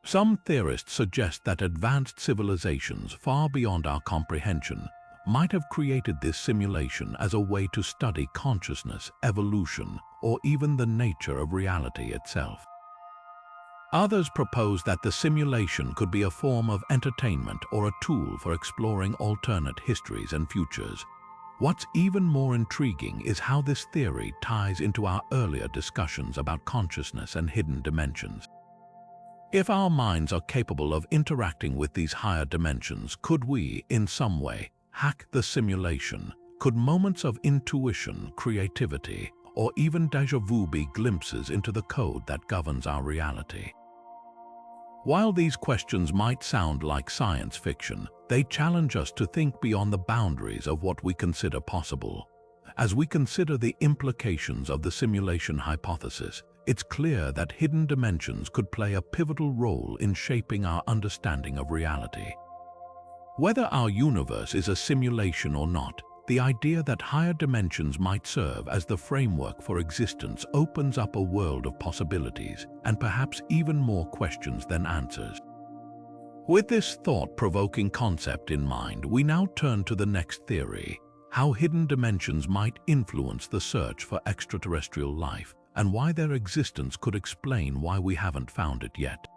[SPEAKER 1] Some theorists suggest that advanced civilizations far beyond our comprehension might have created this simulation as a way to study consciousness, evolution, or even the nature of reality itself. Others propose that the simulation could be a form of entertainment or a tool for exploring alternate histories and futures. What's even more intriguing is how this theory ties into our earlier discussions about consciousness and hidden dimensions. If our minds are capable of interacting with these higher dimensions, could we, in some way, hack the simulation? Could moments of intuition, creativity, or even déjà vu be glimpses into the code that governs our reality? While these questions might sound like science fiction, they challenge us to think beyond the boundaries of what we consider possible. As we consider the implications of the simulation hypothesis, it's clear that hidden dimensions could play a pivotal role in shaping our understanding of reality. Whether our universe is a simulation or not, the idea that higher dimensions might serve as the framework for existence opens up a world of possibilities and perhaps even more questions than answers. With this thought-provoking concept in mind, we now turn to the next theory: how hidden dimensions might influence the search for extraterrestrial life, and why their existence could explain why we haven't found it yet.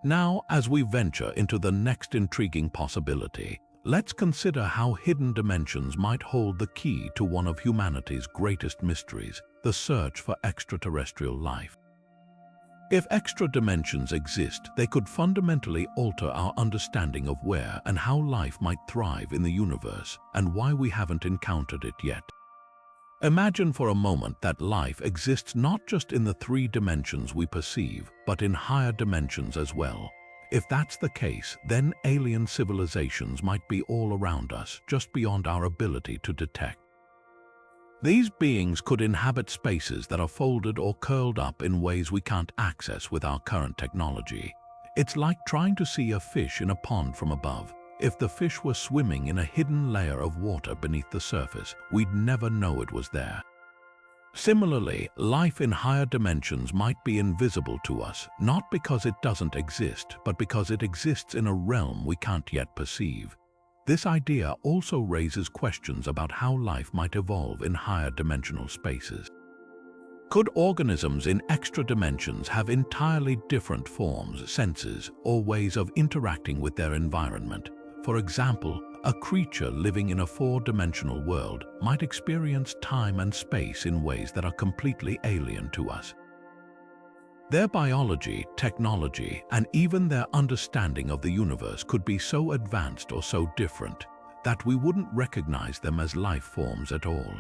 [SPEAKER 1] Now, as we venture into the next intriguing possibility, let's consider how hidden dimensions might hold the key to one of humanity's greatest mysteries: the search for extraterrestrial life. If extra dimensions exist, they could fundamentally alter our understanding of where and how life might thrive in the universe, and why we haven't encountered it yet. Imagine for a moment that life exists not just in the 3 dimensions we perceive, but in higher dimensions as well. If that's the case, then alien civilizations might be all around us, just beyond our ability to detect. These beings could inhabit spaces that are folded or curled up in ways we can't access with our current technology. It's like trying to see a fish in a pond from above. If the fish were swimming in a hidden layer of water beneath the surface, we'd never know it was there. Similarly, life in higher dimensions might be invisible to us, not because it doesn't exist, but because it exists in a realm we can't yet perceive. This idea also raises questions about how life might evolve in higher dimensional spaces. Could organisms in extra dimensions have entirely different forms, senses, or ways of interacting with their environment? For example, a creature living in a 4-dimensional world might experience time and space in ways that are completely alien to us. Their biology, technology, and even their understanding of the universe could be so advanced or so different that we wouldn't recognize them as life forms at all.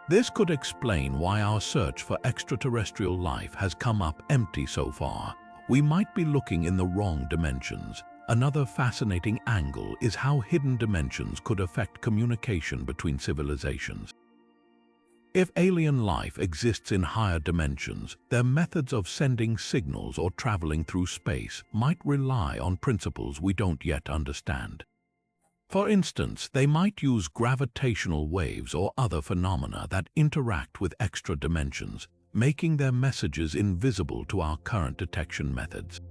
[SPEAKER 1] This could explain why our search for extraterrestrial life has come up empty so far. We might be looking in the wrong dimensions. Another fascinating angle is how hidden dimensions could affect communication between civilizations. If alien life exists in higher dimensions, their methods of sending signals or traveling through space might rely on principles we don't yet understand. For instance, they might use gravitational waves or other phenomena that interact with extra dimensions, making their messages invisible to our current detection methods.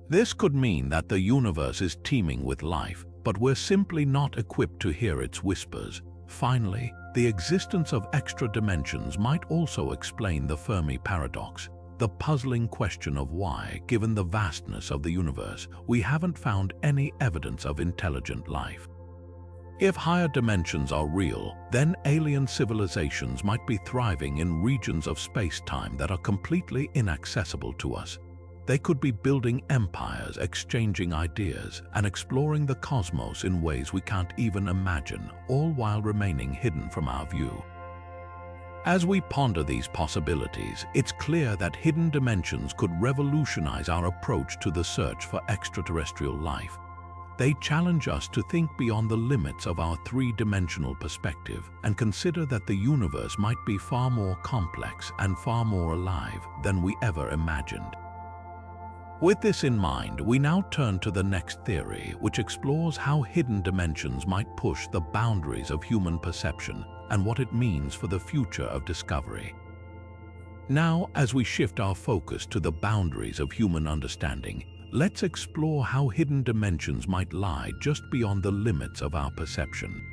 [SPEAKER 1] This could mean that the universe is teeming with life, but we're simply not equipped to hear its whispers. Finally, the existence of extra dimensions might also explain the Fermi paradox, the puzzling question of why, given the vastness of the universe, we haven't found any evidence of intelligent life. If higher dimensions are real, then alien civilizations might be thriving in regions of space-time that are completely inaccessible to us. They could be building empires, exchanging ideas, and exploring the cosmos in ways we can't even imagine, all while remaining hidden from our view. As we ponder these possibilities, it's clear that hidden dimensions could revolutionize our approach to the search for extraterrestrial life. They challenge us to think beyond the limits of our 3-dimensional perspective and consider that the universe might be far more complex and far more alive than we ever imagined. With this in mind, we now turn to the next theory, which explores how hidden dimensions might push the boundaries of human perception and what it means for the future of discovery. Now, as we shift our focus to the boundaries of human understanding, let's explore how hidden dimensions might lie just beyond the limits of our perception.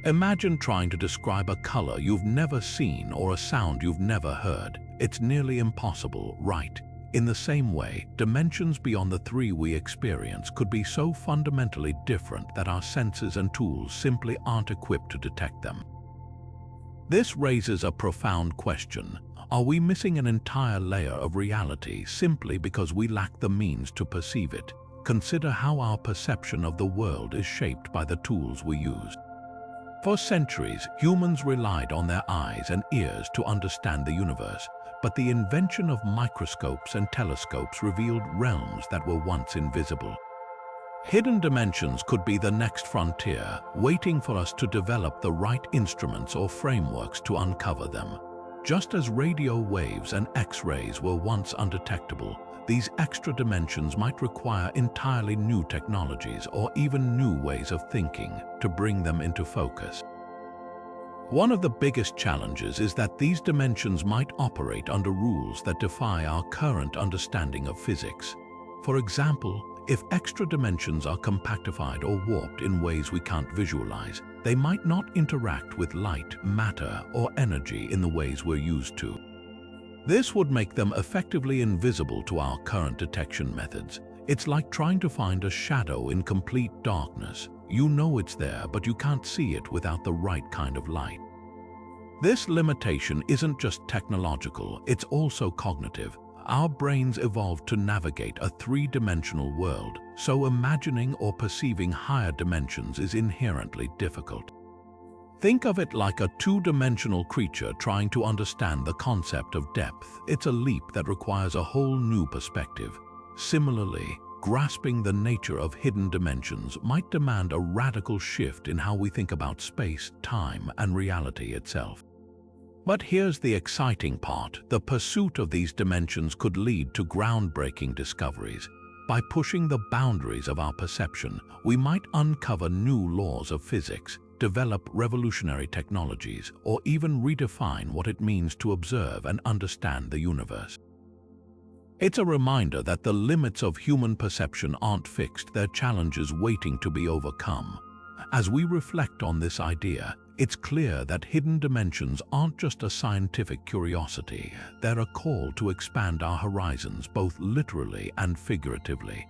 [SPEAKER 1] Imagine trying to describe a color you've never seen or a sound you've never heard. It's nearly impossible, right? In the same way, dimensions beyond the three we experience could be so fundamentally different that our senses and tools simply aren't equipped to detect them. This raises a profound question. Are we missing an entire layer of reality simply because we lack the means to perceive it? Consider how our perception of the world is shaped by the tools we use. For centuries, humans relied on their eyes and ears to understand the universe, but the invention of microscopes and telescopes revealed realms that were once invisible. Hidden dimensions could be the next frontier, waiting for us to develop the right instruments or frameworks to uncover them. Just as radio waves and X-rays were once undetectable, these extra dimensions might require entirely new technologies or even new ways of thinking to bring them into focus. One of the biggest challenges is that these dimensions might operate under rules that defy our current understanding of physics. For example, if extra dimensions are compactified or warped in ways we can't visualize, they might not interact with light, matter, or energy in the ways we're used to. This would make them effectively invisible to our current detection methods. It's like trying to find a shadow in complete darkness. You know it's there, but you can't see it without the right kind of light. This limitation isn't just technological, it's also cognitive. Our brains evolved to navigate a three-dimensional world, so imagining or perceiving higher dimensions is inherently difficult. Think of it like a two-dimensional creature trying to understand the concept of depth. It's a leap that requires a whole new perspective. Similarly, grasping the nature of hidden dimensions might demand a radical shift in how we think about space, time, and reality itself. But here's the exciting part. The pursuit of these dimensions could lead to groundbreaking discoveries. By pushing the boundaries of our perception, we might uncover new laws of physics, develop revolutionary technologies, or even redefine what it means to observe and understand the universe. It's a reminder that the limits of human perception aren't fixed, they're challenges waiting to be overcome. As we reflect on this idea, it's clear that hidden dimensions aren't just a scientific curiosity, they're a call to expand our horizons both literally and figuratively.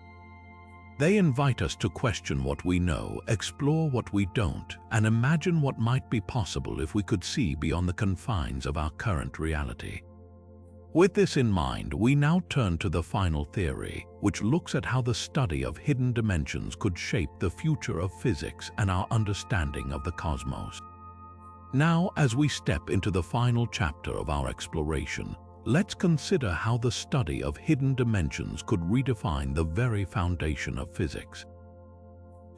[SPEAKER 1] They invite us to question what we know, explore what we don't, and imagine what might be possible if we could see beyond the confines of our current reality. With this in mind, we now turn to the final theory, which looks at how the study of hidden dimensions could shape the future of physics and our understanding of the cosmos. Now, as we step into the final chapter of our exploration, let's consider how the study of hidden dimensions could redefine the very foundation of physics.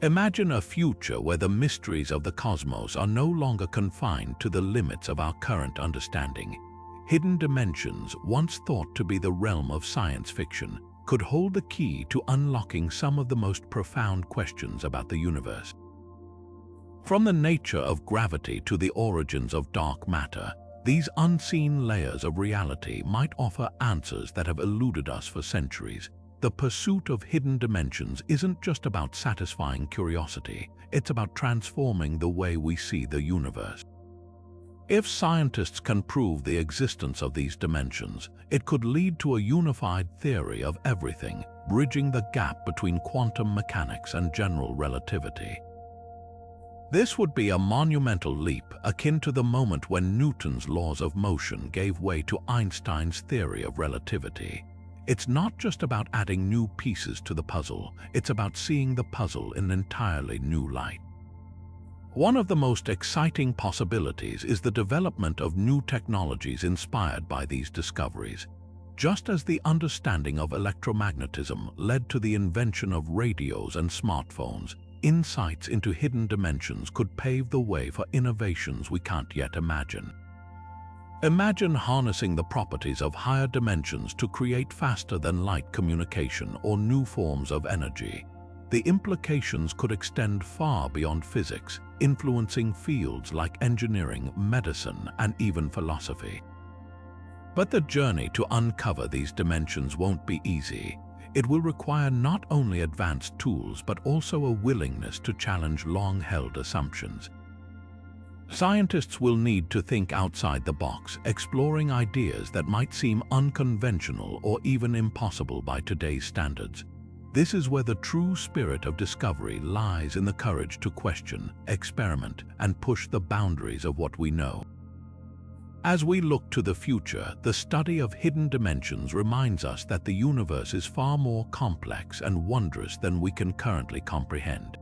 [SPEAKER 1] Imagine a future where the mysteries of the cosmos are no longer confined to the limits of our current understanding. Hidden dimensions, once thought to be the realm of science fiction, could hold the key to unlocking some of the most profound questions about the universe. From the nature of gravity to the origins of dark matter, these unseen layers of reality might offer answers that have eluded us for centuries. The pursuit of hidden dimensions isn't just about satisfying curiosity, it's about transforming the way we see the universe. If scientists can prove the existence of these dimensions, it could lead to a unified theory of everything, bridging the gap between quantum mechanics and general relativity. This would be a monumental leap, akin to the moment when Newton's laws of motion gave way to Einstein's theory of relativity. It's not just about adding new pieces to the puzzle, it's about seeing the puzzle in an entirely new light. One of the most exciting possibilities is the development of new technologies inspired by these discoveries. Just as the understanding of electromagnetism led to the invention of radios and smartphones, insights into hidden dimensions could pave the way for innovations we can't yet imagine. Imagine harnessing the properties of higher dimensions to create faster-than-light communication or new forms of energy. The implications could extend far beyond physics, influencing fields like engineering, medicine, and even philosophy. But the journey to uncover these dimensions won't be easy. It will require not only advanced tools but also a willingness to challenge long-held assumptions. Scientists will need to think outside the box, exploring ideas that might seem unconventional or even impossible by today's standards. This is where the true spirit of discovery lies, in the courage to question, experiment, and push the boundaries of what we know. As we look to the future, the study of hidden dimensions reminds us that the universe is far more complex and wondrous than we can currently comprehend.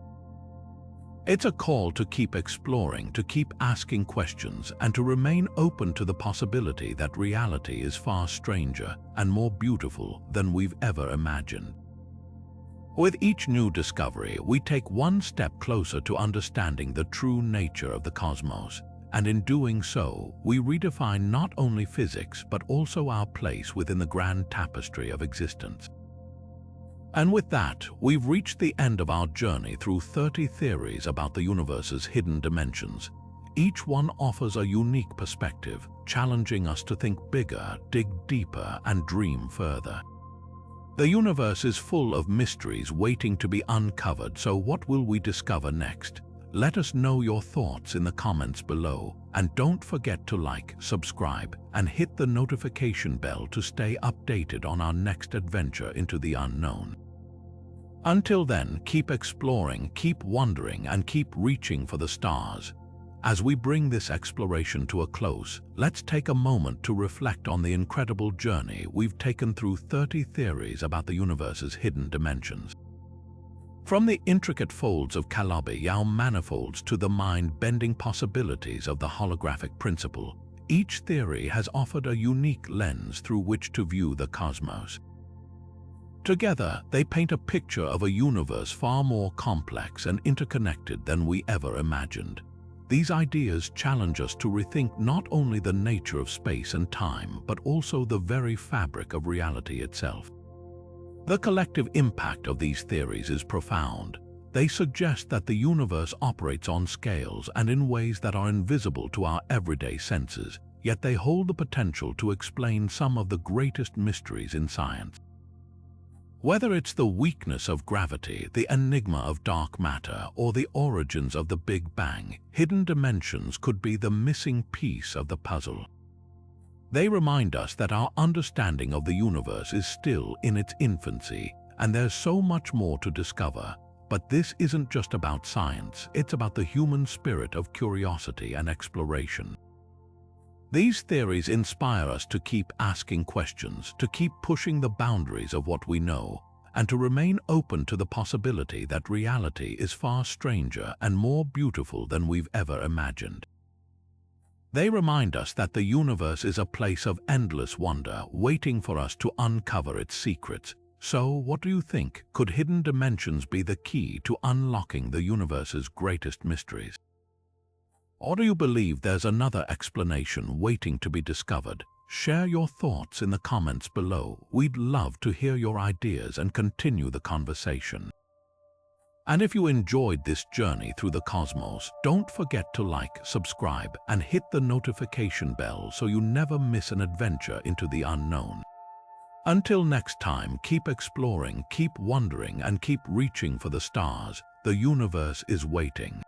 [SPEAKER 1] It's a call to keep exploring, to keep asking questions, and to remain open to the possibility that reality is far stranger and more beautiful than we've ever imagined. With each new discovery, we take one step closer to understanding the true nature of the cosmos, and in doing so, we redefine not only physics but also our place within the grand tapestry of existence. And with that, we've reached the end of our journey through 30 theories about the universe's hidden dimensions. Each one offers a unique perspective, challenging us to think bigger, dig deeper, and dream further. The universe is full of mysteries waiting to be uncovered, so what will we discover next? Let us know your thoughts in the comments below, and don't forget to like, subscribe, and hit the notification bell to stay updated on our next adventure into the unknown. Until then, keep exploring, keep wondering, and keep reaching for the stars. As we bring this exploration to a close, let's take a moment to reflect on the incredible journey we've taken through 30 theories about the universe's hidden dimensions. From the intricate folds of Calabi-Yau Manifolds to the mind-bending possibilities of the holographic principle, each theory has offered a unique lens through which to view the cosmos. Together, they paint a picture of a universe far more complex and interconnected than we ever imagined. These ideas challenge us to rethink not only the nature of space and time, but also the very fabric of reality itself. The collective impact of these theories is profound. They suggest that the universe operates on scales and in ways that are invisible to our everyday senses, yet they hold the potential to explain some of the greatest mysteries in science. Whether it's the weakness of gravity, the enigma of dark matter, or the origins of the Big Bang, hidden dimensions could be the missing piece of the puzzle. They remind us that our understanding of the universe is still in its infancy, and there's so much more to discover. But this isn't just about science, it's about the human spirit of curiosity and exploration. These theories inspire us to keep asking questions, to keep pushing the boundaries of what we know, and to remain open to the possibility that reality is far stranger and more beautiful than we've ever imagined. They remind us that the universe is a place of endless wonder, waiting for us to uncover its secrets. So, what do you think? Could hidden dimensions be the key to unlocking the universe's greatest mysteries? Or do you believe there's another explanation waiting to be discovered? Share your thoughts in the comments below. We'd love to hear your ideas and continue the conversation. And if you enjoyed this journey through the cosmos, don't forget to like, subscribe, and hit the notification bell so you never miss an adventure into the unknown. Until next time, keep exploring, keep wondering, and keep reaching for the stars. The universe is waiting.